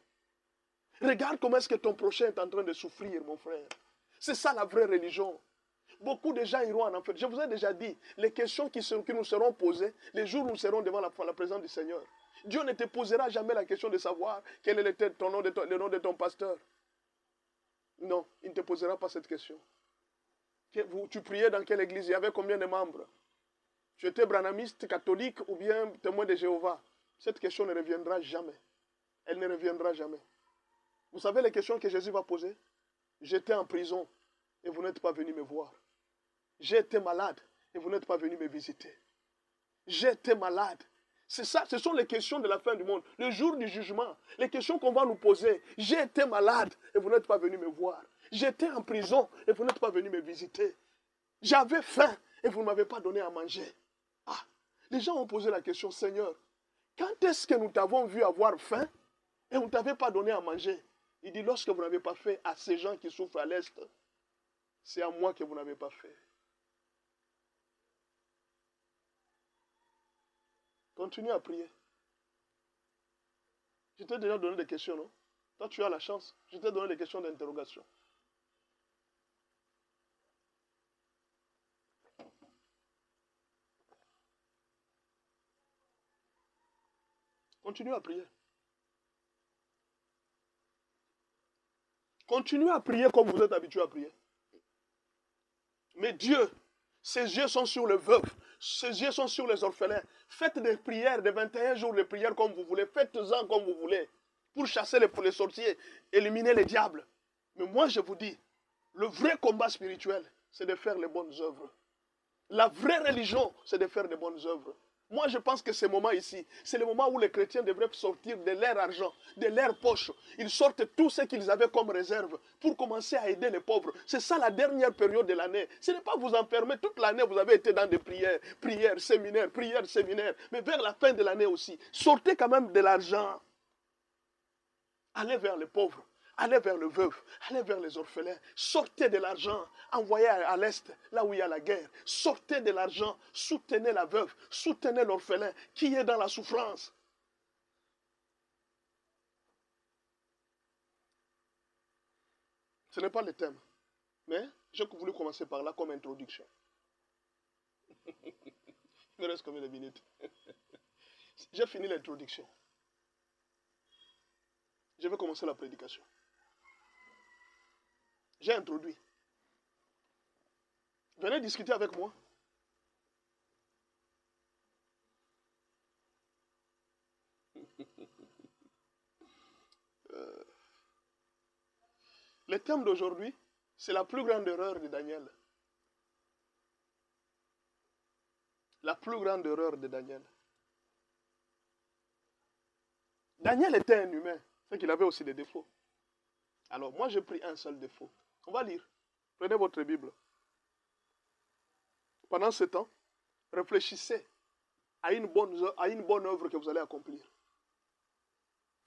Regarde comment est-ce que ton prochain est en train de souffrir, mon frère. C'est ça la vraie religion. Beaucoup de gens iront en enfer. Je vous ai déjà dit, les questions qui nous seront posées, les jours où nous serons devant la présence du Seigneur. Dieu ne te posera jamais la question de savoir quel est le nom de ton pasteur. Non, il ne te posera pas cette question. Tu priais dans quelle église? Il y avait combien de membres? Tu étais branhamiste, catholique ou bien témoin de Jéhovah? Cette question ne reviendra jamais. Elle ne reviendra jamais. Vous savez les questions que Jésus va poser? J'étais en prison et vous n'êtes pas venu me voir. J'ai été malade et vous n'êtes pas venu me visiter. J'ai été malade. C'est ça, ce sont les questions de la fin du monde. Le jour du jugement, les questions qu'on va nous poser. J'ai été malade et vous n'êtes pas venu me voir. J'étais en prison et vous n'êtes pas venu me visiter. J'avais faim et vous ne m'avez pas donné à manger. Ah, les gens ont posé la question, Seigneur, quand est-ce que nous t'avons vu avoir faim et on ne t'avait pas donné à manger? Il dit, lorsque vous n'avez pas fait à ces gens qui souffrent à l'Est, c'est à moi que vous n'avez pas fait. Continue à prier. Je t'ai déjà donné des questions, non? Toi, tu as la chance. Je t'ai donné des questions d'interrogation. Continue à prier. Continuez à prier comme vous êtes habitué à prier. Mais Dieu, ses yeux sont sur les veuves, ses yeux sont sur les orphelins. Faites des prières, des 21 jours de prières comme vous voulez. Faites-en comme vous voulez. Pour chasser les sorciers, éliminer les diables. Mais moi je vous dis, le vrai combat spirituel, c'est de faire les bonnes œuvres. La vraie religion, c'est de faire des bonnes œuvres. Moi, je pense que ce moment ici, c'est le moment où les chrétiens devraient sortir de leur argent, de leur poche. Ils sortent tout ce qu'ils avaient comme réserve pour commencer à aider les pauvres. C'est ça la dernière période de l'année. Ce n'est pas vous enfermer. Toute l'année, vous avez été dans des prières, séminaires. Mais vers la fin de l'année aussi, sortez quand même de l'argent. Allez vers les pauvres. Allez vers le veuf, allez vers les orphelins, sortez de l'argent, envoyez à l'Est, là où il y a la guerre. Sortez de l'argent, soutenez la veuve, soutenez l'orphelin qui est dans la souffrance. Ce n'est pas le thème, mais j'ai voulu commencer par là comme introduction. Il me reste combien de minutes? J'ai fini l'introduction. Je vais commencer la prédication. J'ai introduit. Venez discuter avec moi. Le thème d'aujourd'hui, c'est la plus grande erreur de Daniel. La plus grande erreur de Daniel. Daniel était un humain, c'est qu'il avait aussi des défauts. Alors, moi, j'ai pris un seul défaut. On va lire. Prenez votre Bible. Pendant ce temps, réfléchissez à une bonne œuvre que vous allez accomplir.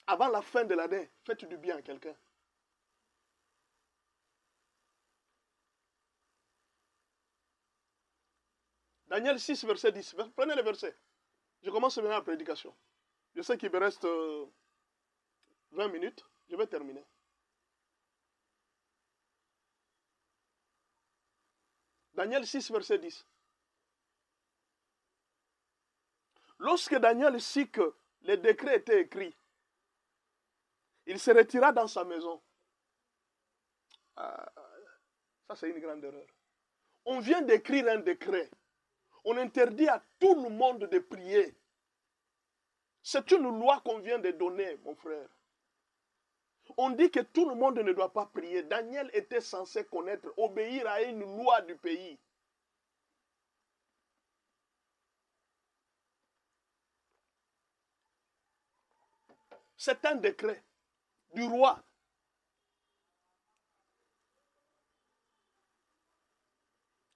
Avant la fin de l'année, faites du bien à quelqu'un. Daniel 6, verset 10. Prenez le verset. Je commence maintenant la prédication. Je sais qu'il me reste 20 minutes. Je vais terminer. Daniel 6, verset 10. Lorsque Daniel sut que les décrets étaient écrits, il se retira dans sa maison. Ça, c'est une grande erreur. On vient d'écrire un décret. On interdit à tout le monde de prier. C'est une loi qu'on vient de donner, mon frère. On dit que tout le monde ne doit pas prier. Daniel était censé connaître, obéir à une loi du pays. C'est un décret du roi.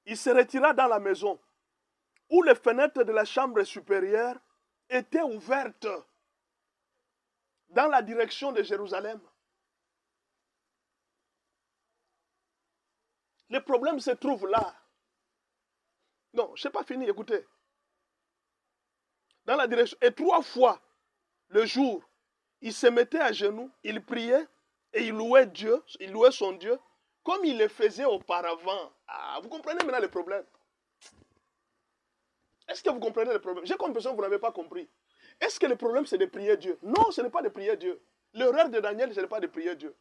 Il se retira dans la maison où les fenêtres de la chambre supérieure étaient ouvertes dans la direction de Jérusalem. Le problème se trouve là. Non, je n'ai pas fini, écoutez. Dans la direction. Et 3 fois le jour, il se mettait à genoux, il priait et il louait Dieu, il louait son Dieu, comme il le faisait auparavant. Vous comprenez maintenant le problème? Est-ce que vous comprenez le problème? J'ai l'impression que vous n'avez pas compris. Est-ce que le problème c'est de prier Dieu? Non, ce n'est pas de prier Dieu. L'erreur de Daniel, ce n'est pas de prier Dieu.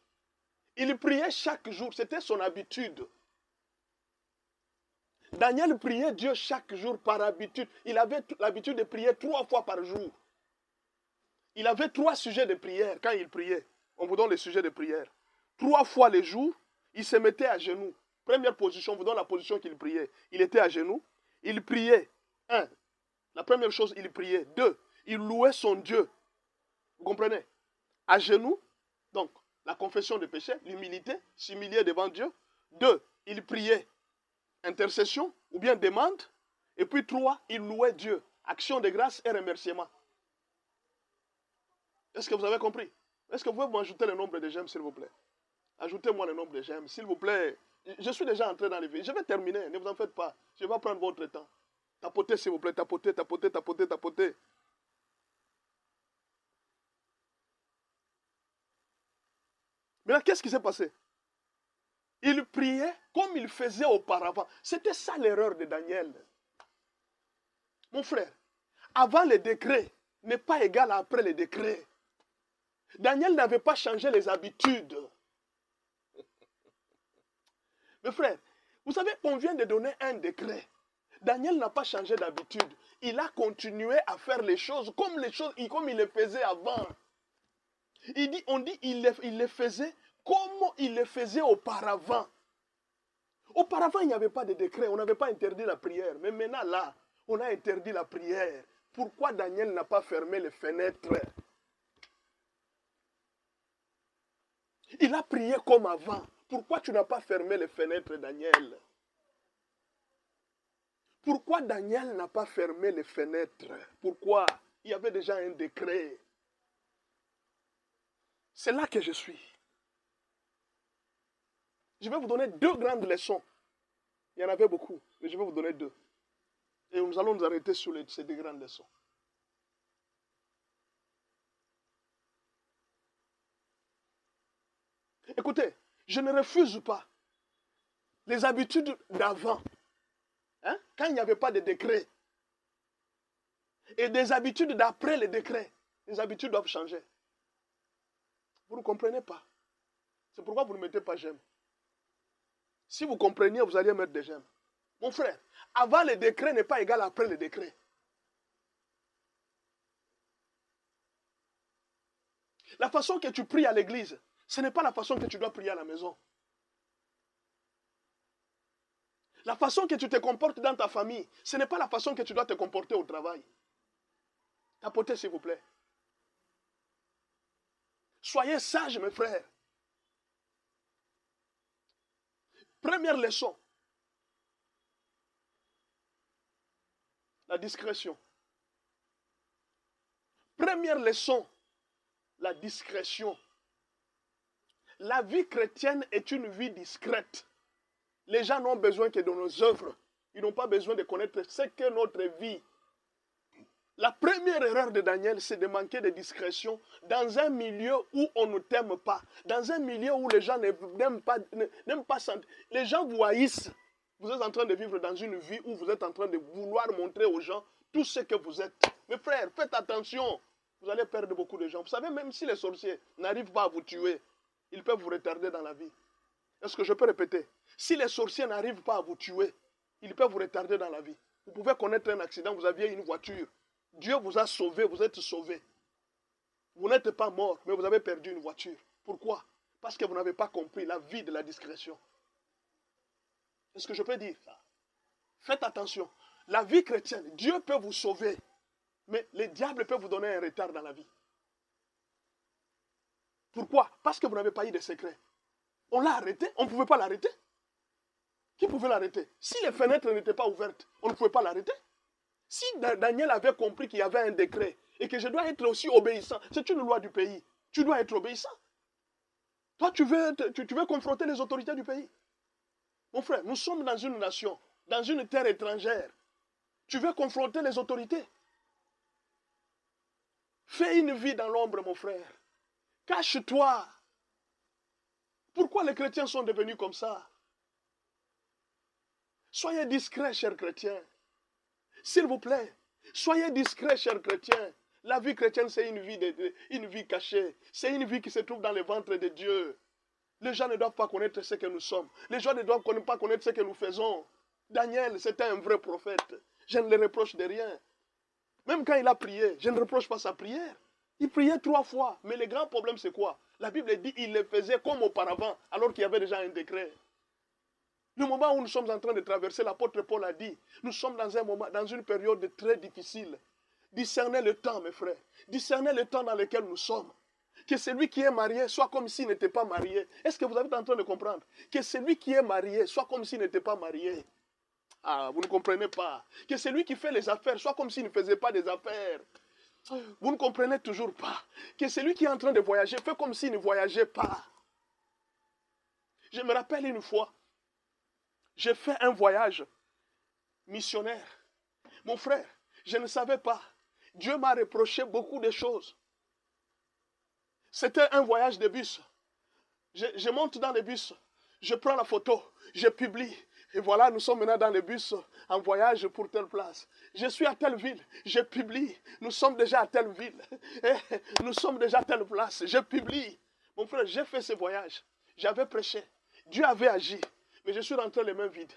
Il priait chaque jour, c'était son habitude. Daniel priait Dieu chaque jour par habitude. Il avait l'habitude de prier 3 fois par jour. Il avait 3 sujets de prière quand il priait. On vous donne les sujets de prière. 3 fois le jour, il se mettait à genoux. Première position, on vous donne la position qu'il priait. Il était à genoux. Il priait. 1. La première chose, il priait. 2. Il louait son Dieu. Vous comprenez? À genoux. Donc, la confession de péché, l'humilité, s'humilier devant Dieu. 2. Il priait. Intercession ou bien demande. Et puis 3. Il louait Dieu. Action de grâce et remerciement. Est-ce que vous avez compris? Est-ce que vous pouvez m'ajouter le nombre de j'aime, s'il vous plaît? Ajoutez-moi le nombre de j'aime, s'il vous plaît. Je suis déjà entré dans les vies. Je vais terminer, ne vous en faites pas. Je vais prendre votre temps. Tapotez, s'il vous plaît, tapotez, tapotez, tapotez, tapotez. Maintenant, qu'est-ce qui s'est passé? Il priait comme il faisait auparavant. C'était ça l'erreur de Daniel. Mon frère, avant les décrets n'est pas égal à après les décrets. Daniel n'avait pas changé les habitudes. Mes frères, vous savez qu'on vient de donner un décret. Daniel n'a pas changé d'habitude. Il a continué à faire les choses comme il les faisait avant. On dit il les faisait comme il les faisait auparavant. Auparavant, il n'y avait pas de décret. On n'avait pas interdit la prière. Mais maintenant, là, on a interdit la prière. Pourquoi Daniel n'a pas fermé les fenêtres? Il a prié comme avant. Pourquoi tu n'as pas fermé les fenêtres, Daniel? Pourquoi Daniel n'a pas fermé les fenêtres? Pourquoi? Il y avait déjà un décret. C'est là que je suis. Je vais vous donner 2 grandes leçons. Il y en avait beaucoup, mais je vais vous donner 2. Et nous allons nous arrêter sur ces 2 grandes leçons. Écoutez, je ne refuse pas les habitudes d'avant, hein, quand il n'y avait pas de décret, et des habitudes d'après les décrets. Les habitudes doivent changer. Vous ne comprenez pas. C'est pourquoi vous ne mettez pas j'aime. Si vous compreniez, vous alliez mettre des j'aime. Mon frère, avant les décrets n'est pas égal à après les décrets. La façon que tu pries à l'église, ce n'est pas la façon que tu dois prier à la maison. La façon que tu te comportes dans ta famille, ce n'est pas la façon que tu dois te comporter au travail. Tapotez, s'il vous plaît. Soyez sages, mes frères. Première leçon. La discrétion. Première leçon. La discrétion. La vie chrétienne est une vie discrète. Les gens n'ont besoin que de nos œuvres. Ils n'ont pas besoin de connaître ce qu'est notre vie. La première erreur de Daniel, c'est de manquer de discrétion dans un milieu où on ne t'aime pas. Dans un milieu où les gens n'aiment pas les gens vous haïssent. Vous êtes en train de vivre dans une vie où vous êtes en train de vouloir montrer aux gens tout ce que vous êtes. Mes frères, faites attention. Vous allez perdre beaucoup de gens. Vous savez, même si les sorciers n'arrivent pas à vous tuer, ils peuvent vous retarder dans la vie. Est-ce que je peux répéter? Si les sorciers n'arrivent pas à vous tuer, ils peuvent vous retarder dans la vie. Vous pouvez connaître un accident, vous aviez une voiture. Dieu vous a sauvé, vous êtes sauvé. Vous n'êtes pas mort, mais vous avez perdu une voiture. Pourquoi? Parce que vous n'avez pas compris la vie de la discrétion. Est-ce que je peux dire ça? Faites attention. La vie chrétienne, Dieu peut vous sauver, mais le diable peut vous donner un retard dans la vie. Pourquoi? Parce que vous n'avez pas eu de secret. On l'a arrêté, on ne pouvait pas l'arrêter. Qui pouvait l'arrêter? Si les fenêtres n'étaient pas ouvertes, on ne pouvait pas l'arrêter. Si Daniel avait compris qu'il y avait un décret et que je dois être aussi obéissant, c'est une loi du pays. Tu dois être obéissant. Toi, tu veux confronter les autorités du pays. Mon frère, nous sommes dans une nation, dans une terre étrangère. Tu veux confronter les autorités. Fais une vie dans l'ombre, mon frère. Cache-toi. Pourquoi les chrétiens sont devenus comme ça? Soyez discrets, chers chrétiens. S'il vous plaît, soyez discrets, chers chrétiens. La vie chrétienne, c'est une vie cachée. C'est une vie qui se trouve dans le ventre de Dieu. Les gens ne doivent pas connaître ce que nous sommes. Les gens ne doivent pas connaître ce que nous faisons. Daniel, c'était un vrai prophète. Je ne le reproche de rien. Même quand il a prié, je ne reproche pas sa prière. Il priait 3 fois. Mais le grand problème, c'est quoi? La Bible dit qu'il le faisait comme auparavant, alors qu'il y avait déjà un décret. Le moment où nous sommes en train de traverser, l'apôtre Paul a dit, nous sommes dans un moment, dans une période très difficile. Discernez le temps, mes frères. Discernez le temps dans lequel nous sommes. Que celui qui est marié soit comme s'il n'était pas marié. Est-ce que vous êtes en train de comprendre? Que celui qui est marié soit comme s'il n'était pas marié. Ah, vous ne comprenez pas. Que celui qui fait les affaires soit comme s'il ne faisait pas des affaires. Vous ne comprenez toujours pas. Que celui qui est en train de voyager fait comme s'il ne voyageait pas. Je me rappelle une fois, j'ai fait un voyage missionnaire. Mon frère, je ne savais pas. Dieu m'a reproché beaucoup de choses. C'était un voyage de bus. Je monte dans le bus, je prends la photo, je publie. Et voilà, nous sommes maintenant dans le bus en voyage pour telle place. Je suis à telle ville, je publie. Nous sommes déjà à telle ville. Nous sommes déjà à telle place, je publie. Mon frère, j'ai fait ce voyage. J'avais prêché. Dieu avait agi. Mais je suis rentré les mains vides.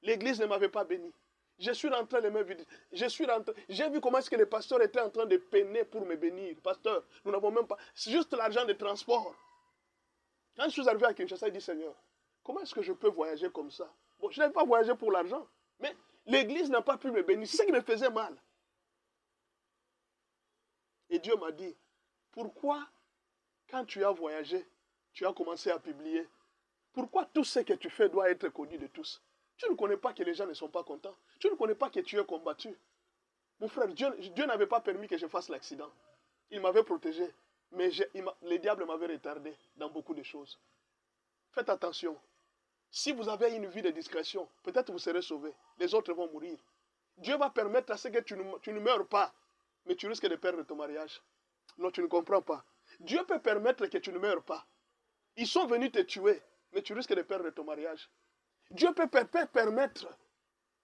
L'église ne m'avait pas béni. Je suis rentré les mains vides. J'ai vu comment est-ce que les pasteurs étaient en train de peiner pour me bénir. Pasteur, nous n'avons même pas... C'est juste l'argent de transport. Quand je suis arrivé à Kinshasa, il dit, Seigneur, comment est-ce que je peux voyager comme ça? Bon, je n'avais pas voyagé pour l'argent. Mais l'église n'a pas pu me bénir. C'est ce qui me faisait mal. Et Dieu m'a dit, pourquoi, quand tu as voyagé, tu as commencé à publier? Pourquoi tout ce que tu fais doit être connu de tous? Tu ne connais pas que les gens ne sont pas contents. Tu ne connais pas que tu es combattu. Mon frère, Dieu n'avait pas permis que je fasse l'accident. Il m'avait protégé. Mais le diable m'avait retardé dans beaucoup de choses. Faites attention. Si vous avez une vie de discrétion, peut-être vous serez sauvé. Les autres vont mourir. Dieu va permettre à ce que tu ne meurs pas, mais tu risques de perdre ton mariage. Non, tu ne comprends pas. Dieu peut permettre que tu ne meurs pas. Ils sont venus te tuer, mais tu risques de perdre ton mariage. Dieu peut permettre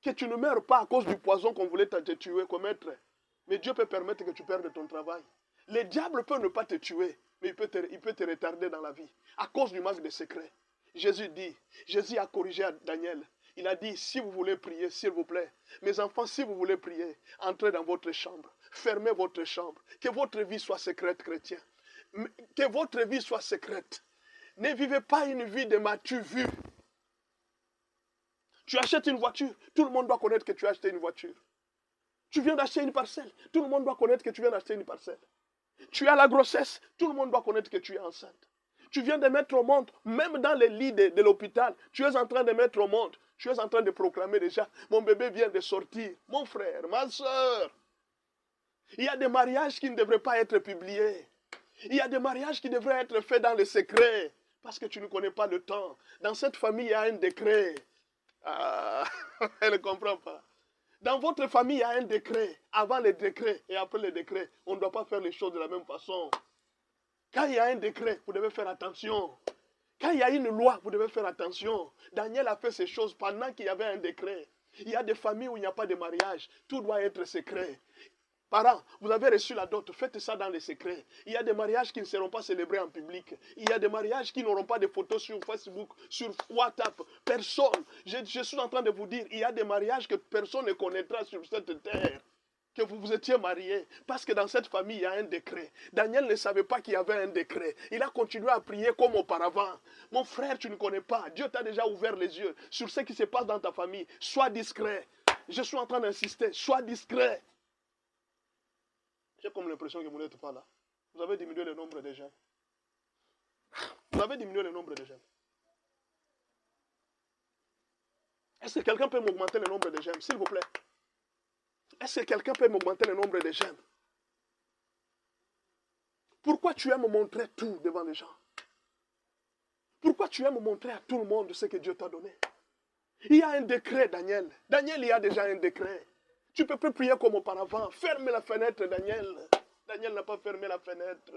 que tu ne meurs pas à cause du poison qu'on voulait te tuer, commettre. Mais Dieu peut permettre que tu perdes ton travail. Le diable peut ne pas te tuer, mais il peut te retarder dans la vie à cause du manque de secret. Jésus a corrigé Daniel. Il a dit, si vous voulez prier, s'il vous plaît, mes enfants, si vous voulez prier, entrez dans votre chambre, fermez votre chambre, que votre vie soit secrète, chrétien. Que votre vie soit secrète. Ne vivez pas une vie de m'as-tu vu. Tu achètes une voiture, tout le monde doit connaître que tu as acheté une voiture. Tu viens d'acheter une parcelle, tout le monde doit connaître que tu viens d'acheter une parcelle. Tu as la grossesse, tout le monde doit connaître que tu es enceinte. Tu viens de mettre au monde, même dans les lits de l'hôpital, tu es en train de mettre au monde, tu es en train de proclamer déjà, mon bébé vient de sortir, mon frère, ma soeur. Il y a des mariages qui ne devraient pas être publiés. Il y a des mariages qui devraient être faits dans le secret, parce que tu ne connais pas le temps. Dans cette famille, il y a un décret. Ah, elle ne comprend pas. Dans votre famille, il y a un décret. Avant le décret et après le décret, on ne doit pas faire les choses de la même façon. Quand il y a un décret, vous devez faire attention. Quand il y a une loi, vous devez faire attention. Daniel a fait ces choses pendant qu'il y avait un décret. Il y a des familles où il n'y a pas de mariage. Tout doit être secret. Parents, vous avez reçu la dot, faites ça dans les secrets. Il y a des mariages qui ne seront pas célébrés en public. Il y a des mariages qui n'auront pas de photos sur Facebook, sur WhatsApp. Personne. Je suis en train de vous dire, il y a des mariages que personne ne connaîtra sur cette terre. Que vous vous étiez mariés. Parce que dans cette famille, il y a un décret. Daniel ne savait pas qu'il y avait un décret. Il a continué à prier comme auparavant. Mon frère, tu ne connais pas. Dieu t'a déjà ouvert les yeux sur ce qui se passe dans ta famille. Sois discret. Je suis en train d'insister. Sois discret. J'ai comme l'impression que vous n'êtes pas là. Vous avez diminué le nombre de jeunes. Vous avez diminué le nombre de jeunes. Est-ce que quelqu'un peut m'augmenter le nombre de jeunes, s'il vous plaît? Est-ce que quelqu'un peut m'augmenter le nombre de jeunes? Pourquoi tu aimes montrer tout devant les gens? Pourquoi tu aimes montrer à tout le monde ce que Dieu t'a donné? Il y a un décret, Daniel. Daniel, il y a déjà un décret. Tu ne peux plus prier comme auparavant. Ferme la fenêtre, Daniel. Daniel n'a pas fermé la fenêtre.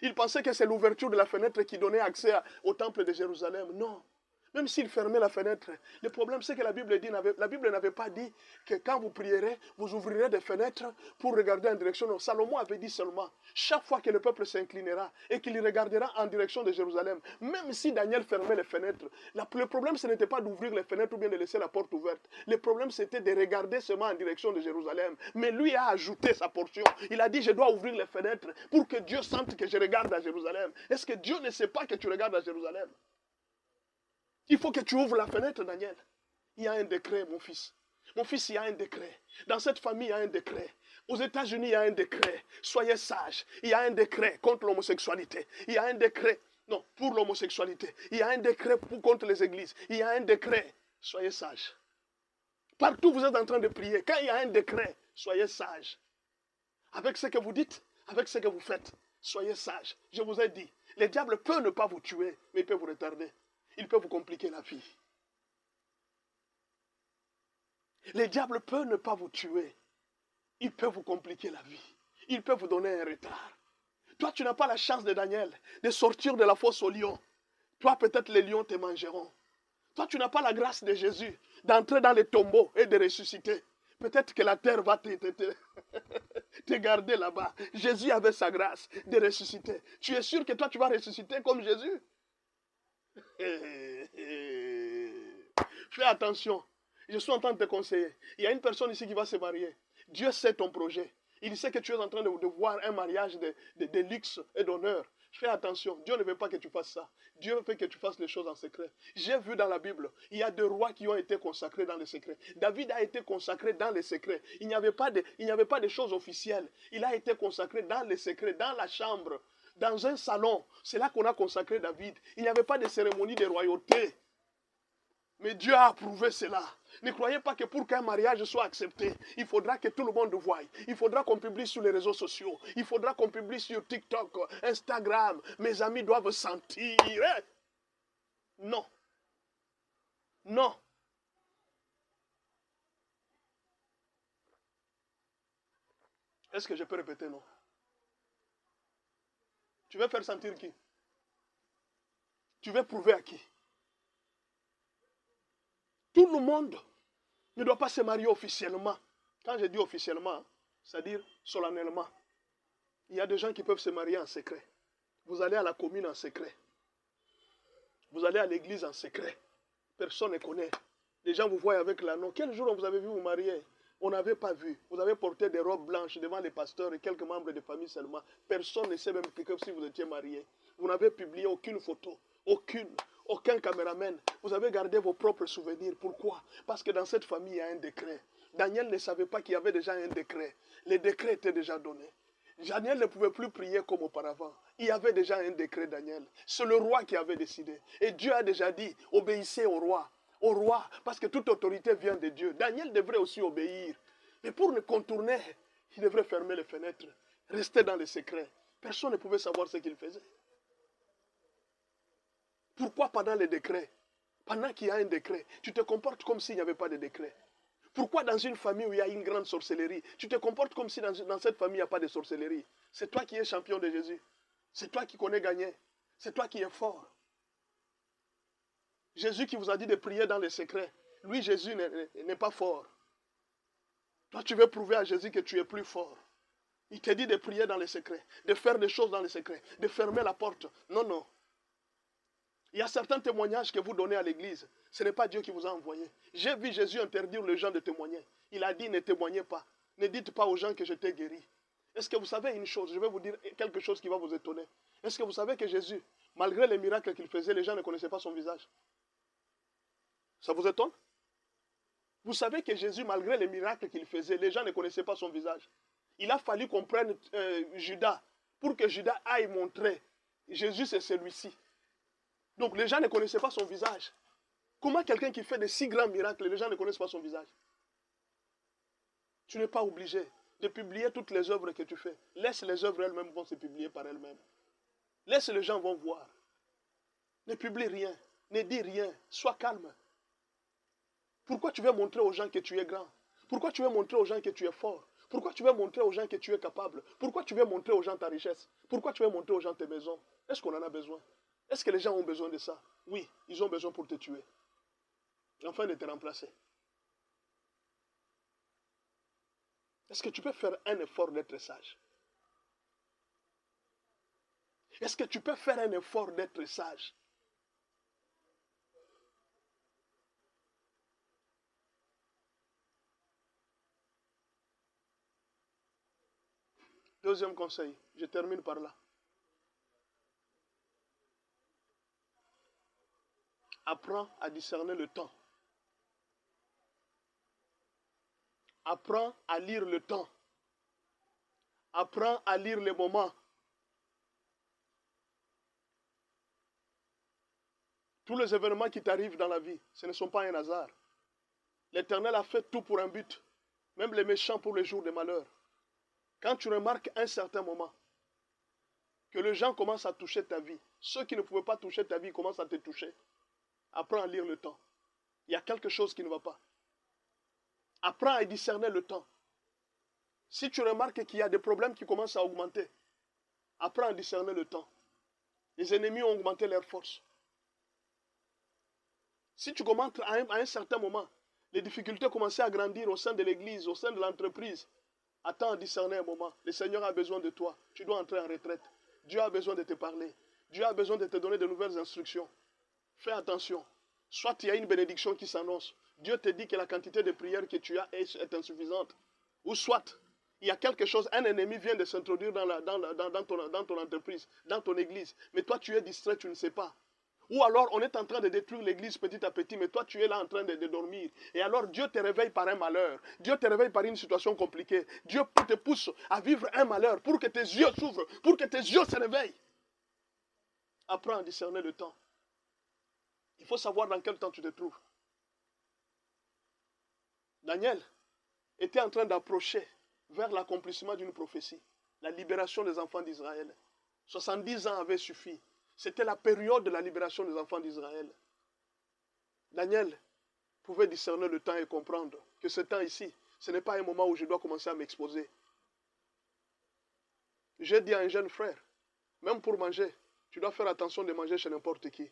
Il pensait que c'est l'ouverture de la fenêtre qui donnait accès au temple de Jérusalem. Non. Même s'il fermait la fenêtre, le problème c'est que la Bible n'avait pas dit que quand vous prierez, vous ouvrirez des fenêtres pour regarder en direction. Non, Salomon avait dit seulement, chaque fois que le peuple s'inclinera et qu'il regardera en direction de Jérusalem, même si Daniel fermait les fenêtres, le problème ce n'était pas d'ouvrir les fenêtres ou bien de laisser la porte ouverte. Le problème c'était de regarder seulement en direction de Jérusalem. Mais lui a ajouté sa portion. Il a dit, je dois ouvrir les fenêtres pour que Dieu sente que je regarde à Jérusalem. Est-ce que Dieu ne sait pas que tu regardes à Jérusalem? Il faut que tu ouvres la fenêtre, Daniel. Il y a un décret, mon fils. Mon fils, il y a un décret. Dans cette famille, il y a un décret. Aux États-Unis, il y a un décret. Soyez sages. Il y a un décret contre l'homosexualité. Il y a un décret, non, pour l'homosexualité. Il y a un décret contre les églises. Il y a un décret. Soyez sages. Partout, vous êtes en train de prier. Quand il y a un décret, soyez sages. Avec ce que vous dites, avec ce que vous faites, soyez sages. Je vous ai dit, le diable peut ne pas vous tuer, mais il peut vous retarder. Il peut vous compliquer la vie. Le diable peut ne pas vous tuer. Il peut vous compliquer la vie. Il peut vous donner un retard. Toi, tu n'as pas la chance de Daniel de sortir de la fosse aux lions. Toi, peut-être les lions te mangeront. Toi, tu n'as pas la grâce de Jésus d'entrer dans les tombeaux et de ressusciter. Peut-être que la terre va te garder là-bas. Jésus avait sa grâce de ressusciter. Tu es sûr que toi, tu vas ressusciter comme Jésus? Fais attention. Je suis en train de te conseiller. Il y a une personne ici qui va se marier. Dieu sait ton projet. Il sait que tu es en train de voir un mariage de luxe et d'honneur. Fais attention. Dieu ne veut pas que tu fasses ça. Dieu veut que tu fasses les choses en secret. J'ai vu dans la Bible, il y a deux rois qui ont été consacrés dans le secret. David a été consacré dans le secret. Il n'y avait pas de choses officielles. Il a été consacré dans le secret, dans la chambre. Dans un salon, c'est là qu'on a consacré David. Il n'y avait pas de cérémonie de royauté. Mais Dieu a approuvé cela. Ne croyez pas que pour qu'un mariage soit accepté, il faudra que tout le monde voie. Il faudra qu'on publie sur les réseaux sociaux. Il faudra qu'on publie sur TikTok, Instagram. Mes amis doivent sentir. Non. Non. Est-ce que je peux répéter non? Tu veux faire sentir qui? Tu veux prouver à qui? Tout le monde ne doit pas se marier officiellement. Quand je dis officiellement, c'est-à-dire solennellement. Il y a des gens qui peuvent se marier en secret. Vous allez à la commune en secret. Vous allez à l'église en secret. Personne ne connaît. Les gens vous voient avec l'anneau. Quel jour vous avez vu vous marier? On n'avait pas vu. Vous avez porté des robes blanches devant les pasteurs et quelques membres de famille seulement. Personne ne sait même que si vous étiez marié. Vous n'avez publié aucune photo. Aucun caméraman. Vous avez gardé vos propres souvenirs. Pourquoi? Parce que dans cette famille, il y a un décret. Daniel ne savait pas qu'il y avait déjà un décret. Les décrets étaient déjà donnés. Daniel ne pouvait plus prier comme auparavant. Il y avait déjà un décret, Daniel. C'est le roi qui avait décidé. Et Dieu a déjà dit, obéissez au roi. Au roi, parce que toute autorité vient de Dieu. Daniel devrait aussi obéir. Mais pour ne contourner, il devrait fermer les fenêtres. Rester dans les secrets. Personne ne pouvait savoir ce qu'il faisait. Pourquoi pendant les décrets, pendant qu'il y a un décret, tu te comportes comme s'il n'y avait pas de décret? Pourquoi dans une famille où il y a une grande sorcellerie, tu te comportes comme si dans cette famille il n'y a pas de sorcellerie? C'est toi qui es champion de Jésus. C'est toi qui connais gagner. C'est toi qui es fort. Jésus qui vous a dit de prier dans les secrets. Lui, Jésus n'est pas fort. Toi, tu veux prouver à Jésus que tu es plus fort. Il te dit de prier dans les secrets, de faire des choses dans les secrets, de fermer la porte. Non, non. Il y a certains témoignages que vous donnez à l'église. Ce n'est pas Dieu qui vous a envoyé. J'ai vu Jésus interdire les gens de témoigner. Il a dit, ne témoignez pas. Ne dites pas aux gens que je t'ai guéri. Est-ce que vous savez une chose? Je vais vous dire quelque chose qui va vous étonner. Est-ce que vous savez que Jésus, malgré les miracles qu'il faisait, les gens ne connaissaient pas son visage? Ça vous étonne? Vous savez que Jésus, malgré les miracles qu'il faisait, les gens ne connaissaient pas son visage. Il a fallu qu'on prenne Judas pour que Judas aille montrer Jésus c'est celui-ci. Donc les gens ne connaissaient pas son visage. Comment quelqu'un qui fait de si grands miracles, les gens ne connaissent pas son visage? Tu n'es pas obligé de publier toutes les œuvres que tu fais. Laisse les œuvres elles-mêmes vont se publier par elles-mêmes. Laisse les gens vont voir. Ne publie rien. Ne dis rien. Sois calme. Pourquoi tu veux montrer aux gens que tu es grand? Pourquoi tu veux montrer aux gens que tu es fort? Pourquoi tu veux montrer aux gens que tu es capable? Pourquoi tu veux montrer aux gens ta richesse? Pourquoi tu veux montrer aux gens tes maisons? Est-ce qu'on en a besoin? Est-ce que les gens ont besoin de ça? Oui, ils ont besoin pour te tuer. Enfin de te remplacer. Est-ce que tu peux faire un effort d'être sage? Est-ce que tu peux faire un effort d'être sage? Deuxième conseil, je termine par là. Apprends à discerner le temps. Apprends à lire le temps. Apprends à lire les moments. Tous les événements qui t'arrivent dans la vie, ce ne sont pas un hasard. L'Éternel a fait tout pour un but, même les méchants pour les jours de malheur. Quand tu remarques un certain moment, que les gens commencent à toucher ta vie, ceux qui ne pouvaient pas toucher ta vie commencent à te toucher, apprends à lire le temps. Il y a quelque chose qui ne va pas. Apprends à discerner le temps. Si tu remarques qu'il y a des problèmes qui commencent à augmenter, apprends à discerner le temps. Les ennemis ont augmenté leur force. Si tu commences à un certain moment, les difficultés commencent à grandir au sein de l'église, au sein de l'entreprise, attends à discerner un moment. Le Seigneur a besoin de toi. Tu dois entrer en retraite. Dieu a besoin de te parler. Dieu a besoin de te donner de nouvelles instructions. Fais attention. Soit il y a une bénédiction qui s'annonce. Dieu te dit que la quantité de prières que tu as est insuffisante. Ou soit, il y a quelque chose, un ennemi vient de s'introduire dans ton entreprise, dans ton église. Mais toi, tu es distrait, tu ne sais pas. Ou alors, on est en train de détruire l'église petit à petit, mais toi, tu es là en train de dormir. Et alors, Dieu te réveille par un malheur. Dieu te réveille par une situation compliquée. Dieu te pousse à vivre un malheur pour que tes yeux s'ouvrent, pour que tes yeux se réveillent. Apprends à discerner le temps. Il faut savoir dans quel temps tu te trouves. Daniel était en train d'approcher vers l'accomplissement d'une prophétie, la libération des enfants d'Israël. 70 ans avaient suffi. C'était la période de la libération des enfants d'Israël. Daniel pouvait discerner le temps et comprendre que ce temps ici, ce n'est pas un moment où je dois commencer à m'exposer. J'ai dit à un jeune frère, même pour manger, tu dois faire attention de manger chez n'importe qui.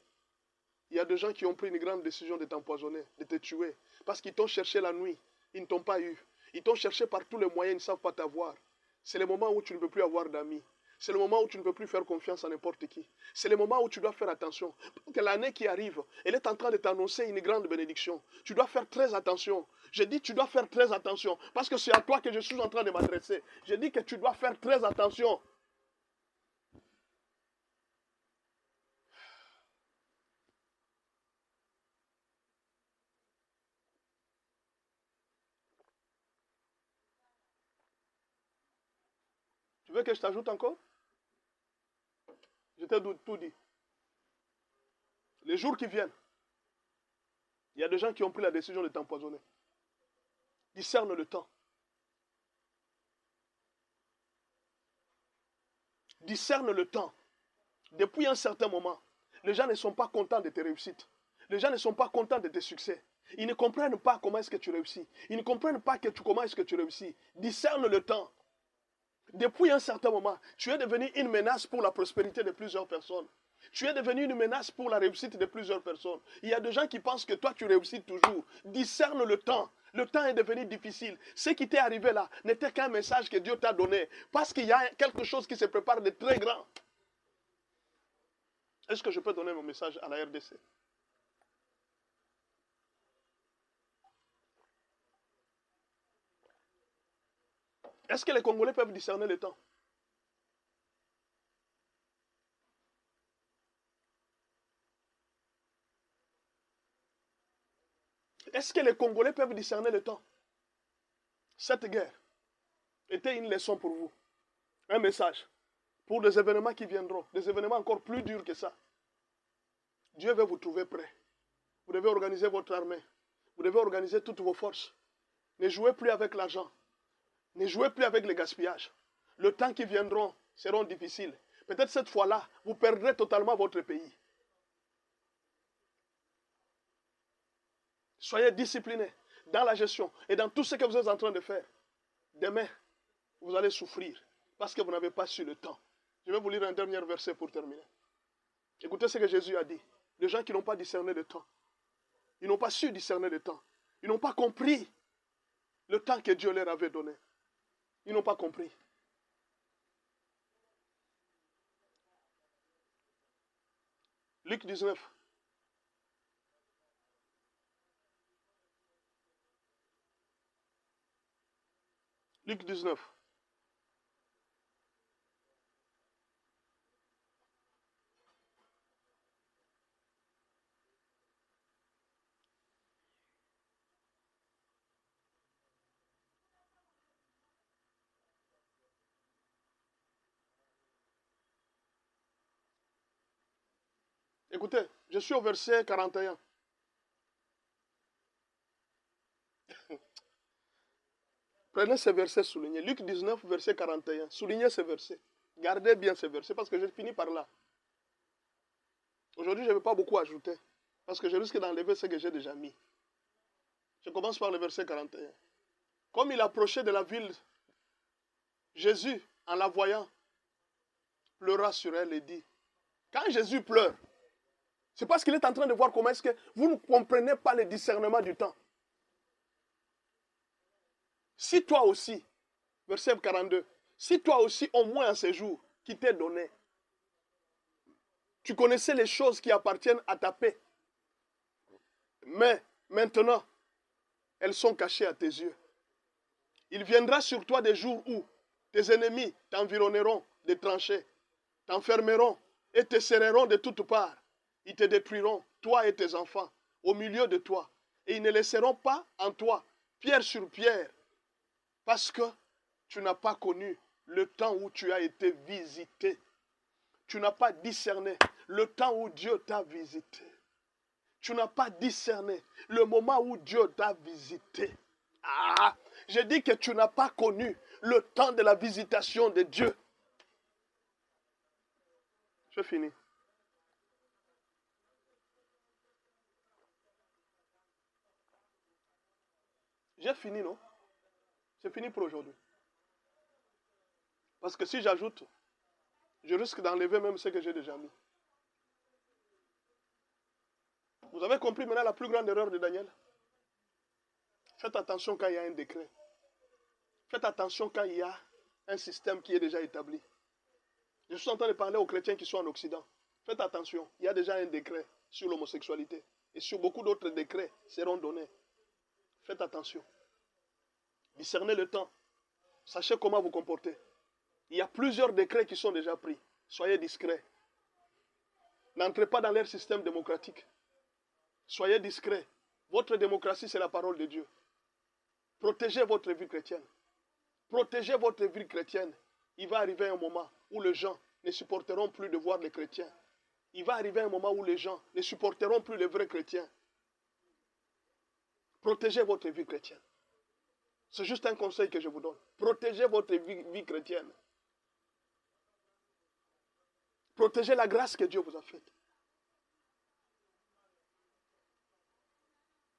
Il y a des gens qui ont pris une grande décision de t'empoisonner, de te tuer, parce qu'ils t'ont cherché la nuit, ils ne t'ont pas eu. Ils t'ont cherché par tous les moyens, ils ne savent pas t'avoir. C'est le moment où tu ne peux plus avoir d'amis. C'est le moment où tu ne peux plus faire confiance à n'importe qui. C'est le moment où tu dois faire attention. Parce que l'année qui arrive, elle est en train de t'annoncer une grande bénédiction. Tu dois faire très attention. Je dis tu dois faire très attention. Parce que c'est à toi que je suis en train de m'adresser. Je dis que tu dois faire très attention. Tu veux que je t'ajoute encore? Je t'ai tout dit. Les jours qui viennent, il y a des gens qui ont pris la décision de t'empoisonner. Discerne le temps. Discerne le temps. Depuis un certain moment, les gens ne sont pas contents de tes réussites. Les gens ne sont pas contents de tes succès. Ils ne comprennent pas comment est-ce que tu réussis. Ils ne comprennent pas comment est-ce que tu réussis. Discerne le temps. Depuis un certain moment, tu es devenu une menace pour la prospérité de plusieurs personnes. Tu es devenu une menace pour la réussite de plusieurs personnes. Il y a des gens qui pensent que toi, tu réussis toujours. Discerne le temps. Le temps est devenu difficile. Ce qui t'est arrivé là n'était qu'un message que Dieu t'a donné. Parce qu'il y a quelque chose qui se prépare de très grand. Est-ce que je peux donner mon message à la RDC? Est-ce que les Congolais peuvent discerner le temps? Est-ce que les Congolais peuvent discerner le temps? Cette guerre était une leçon pour vous. Un message pour des événements qui viendront. Des événements encore plus durs que ça. Dieu veut vous trouver prêts. Vous devez organiser votre armée. Vous devez organiser toutes vos forces. Ne jouez plus avec l'argent. Ne jouez plus avec le gaspillage. Le temps qui viendront seront difficiles. Peut-être cette fois-là, vous perdrez totalement votre pays. Soyez disciplinés dans la gestion et dans tout ce que vous êtes en train de faire. Demain, vous allez souffrir parce que vous n'avez pas su le temps. Je vais vous lire un dernier verset pour terminer. Écoutez ce que Jésus a dit. Les gens qui n'ont pas discerné le temps. Ils n'ont pas su discerner le temps. Ils n'ont pas compris le temps que Dieu leur avait donné. Ils n'ont pas compris. Luc 19. Luc 19. Écoutez, je suis au verset 41. Prenez ce verset souligné. Luc 19, verset 41. Soulignez ce verset. Gardez bien ce verset parce que je finis par là. Aujourd'hui, je ne vais pas beaucoup ajouter parce que je risque d'enlever ce que j'ai déjà mis. Je commence par le verset 41. Comme il approchait de la ville, Jésus, en la voyant, pleura sur elle et dit, quand Jésus pleure, c'est parce qu'il est en train de voir comment est-ce que vous ne comprenez pas le discernement du temps. Si toi aussi, verset 42, si toi aussi, au moins en ces jours qui t'est donné, tu connaissais les choses qui appartiennent à ta paix, mais maintenant, elles sont cachées à tes yeux. Il viendra sur toi des jours où tes ennemis t'environneront de tranchées, t'enfermeront et te serreront de toutes parts. Ils te détruiront, toi et tes enfants, au milieu de toi. Et ils ne laisseront pas en toi pierre sur pierre, parce que tu n'as pas connu le temps où tu as été visité. Tu n'as pas discerné le temps où Dieu t'a visité. Tu n'as pas discerné le moment où Dieu t'a visité. Ah, je dis que tu n'as pas connu le temps de la visitation de Dieu. Je finis. J'ai fini, non? C'est fini pour aujourd'hui. Parce que si j'ajoute, je risque d'enlever même ce que j'ai déjà mis. Vous avez compris maintenant la plus grande erreur de Daniel? Faites attention quand il y a un décret. Faites attention quand il y a un système qui est déjà établi. Je suis en train de parler aux chrétiens qui sont en Occident. Faites attention, il y a déjà un décret sur l'homosexualité. Et sur beaucoup d'autres décrets seront donnés. Faites attention. Discernez le temps. Sachez comment vous comporter. Il y a plusieurs décrets qui sont déjà pris. Soyez discrets. N'entrez pas dans leur système démocratique. Soyez discrets. Votre démocratie, c'est la parole de Dieu. Protégez votre vie chrétienne. Protégez votre vie chrétienne. Il va arriver un moment où les gens ne supporteront plus de voir les chrétiens. Il va arriver un moment où les gens ne supporteront plus les vrais chrétiens. Protégez votre vie chrétienne. C'est juste un conseil que je vous donne. Protégez votre vie chrétienne. Protégez la grâce que Dieu vous a faite.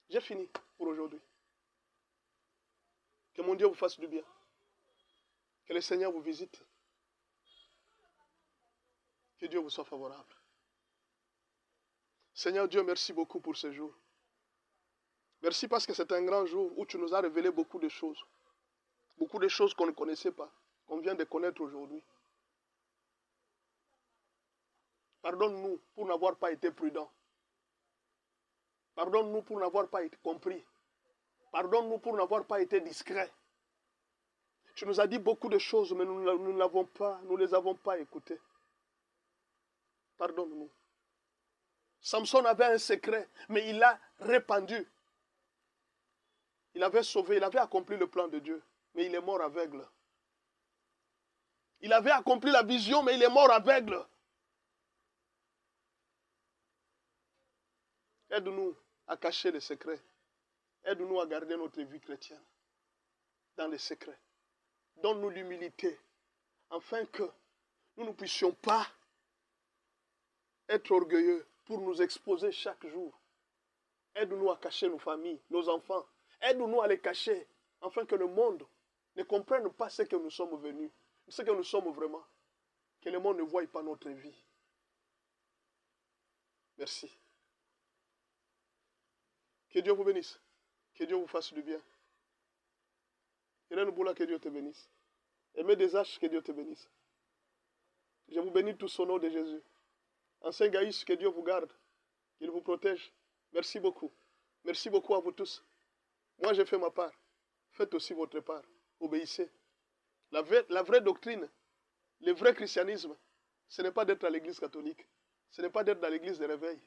J'ai fini pour aujourd'hui. Que mon Dieu vous fasse du bien. Que le Seigneur vous visite. Que Dieu vous soit favorable. Seigneur Dieu, merci beaucoup pour ce jour. Merci parce que c'est un grand jour où tu nous as révélé beaucoup de choses. Beaucoup de choses qu'on ne connaissait pas, qu'on vient de connaître aujourd'hui. Pardonne-nous pour n'avoir pas été prudents. Pardonne-nous pour n'avoir pas été compris. Pardonne-nous pour n'avoir pas été discrets. Tu nous as dit beaucoup de choses, mais nous ne les avons pas écoutées. Pardonne-nous. Samson avait un secret, mais il l'a répandu. Il avait sauvé, il avait accompli le plan de Dieu, mais il est mort aveugle. Il avait accompli la vision, mais il est mort aveugle. Aide-nous à cacher les secrets. Aide-nous à garder notre vie chrétienne dans les secrets. Donne-nous l'humilité, afin que nous ne puissions pas être orgueilleux pour nous exposer chaque jour. Aide-nous à cacher nos familles, nos enfants. Aide-nous à les cacher, afin que le monde ne comprenne pas ce que nous sommes venus, ce que nous sommes vraiment. Que le monde ne voie pas notre vie. Merci. Que Dieu vous bénisse. Que Dieu vous fasse du bien. Irène Boula, que Dieu te bénisse. Aimez des H, que Dieu te bénisse. Je vous bénis tous au nom de Jésus. Ancien Gaïs, que Dieu vous garde, qu'il vous protège. Merci beaucoup. Merci beaucoup à vous tous. Moi, j'ai fait ma part. Faites aussi votre part. Obéissez. La vraie doctrine, le vrai christianisme, ce n'est pas d'être à l'église catholique. Ce n'est pas d'être dans l'église de réveil.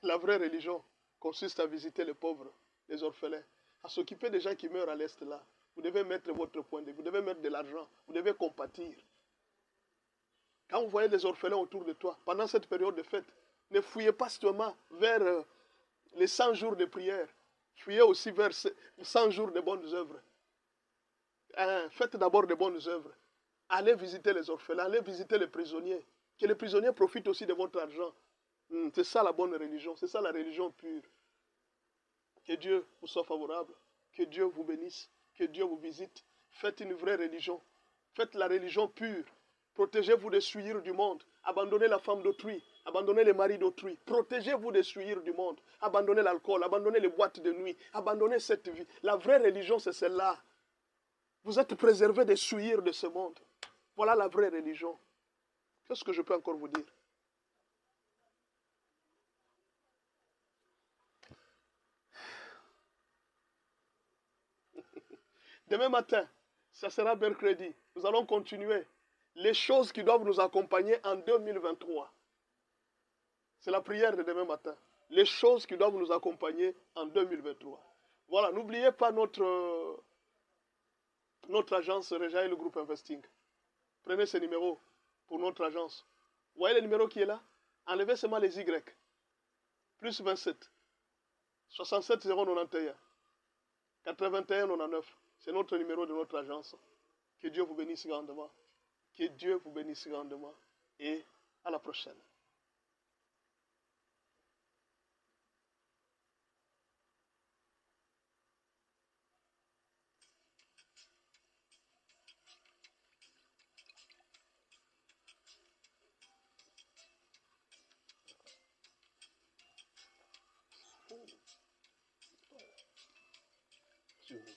La vraie religion consiste à visiter les pauvres, les orphelins, à s'occuper des gens qui meurent à l'Est là. Vous devez mettre votre point de vue, vous devez mettre de l'argent, vous devez compatir. Quand vous voyez des orphelins autour de toi, pendant cette période de fête, ne fouillez pas seulement vers les 100 jours de prière. Fouillez aussi vers 100 jours de bonnes œuvres. Faites d'abord de bonnes œuvres. Allez visiter les orphelins, allez visiter les prisonniers. Que les prisonniers profitent aussi de votre argent. C'est ça la bonne religion, c'est ça la religion pure. Que Dieu vous soit favorable, que Dieu vous bénisse, que Dieu vous visite. Faites une vraie religion. Faites la religion pure. Protégez-vous des souillures du monde. Abandonnez la femme d'autrui. Abandonnez les maris d'autrui. Protégez-vous des souillures du monde. Abandonnez l'alcool. Abandonnez les boîtes de nuit. Abandonnez cette vie. La vraie religion, c'est celle-là. Vous êtes préservés des souillures de ce monde. Voilà la vraie religion. Qu'est-ce que je peux encore vous dire? Demain matin, ça sera mercredi. Nous allons continuer les choses qui doivent nous accompagner en 2023. C'est la prière de demain matin. Les choses qui doivent nous accompagner en 2023. Voilà, n'oubliez pas notre agence Rejaï, le groupe Investing. Prenez ce numéro pour notre agence. Vous voyez le numéro qui est là? Enlevez seulement les Y. Plus 27. 67 091. 81 99. C'est notre numéro de notre agence. Que Dieu vous bénisse grandement. Que Dieu vous bénisse grandement. Et à la prochaine. Dieu.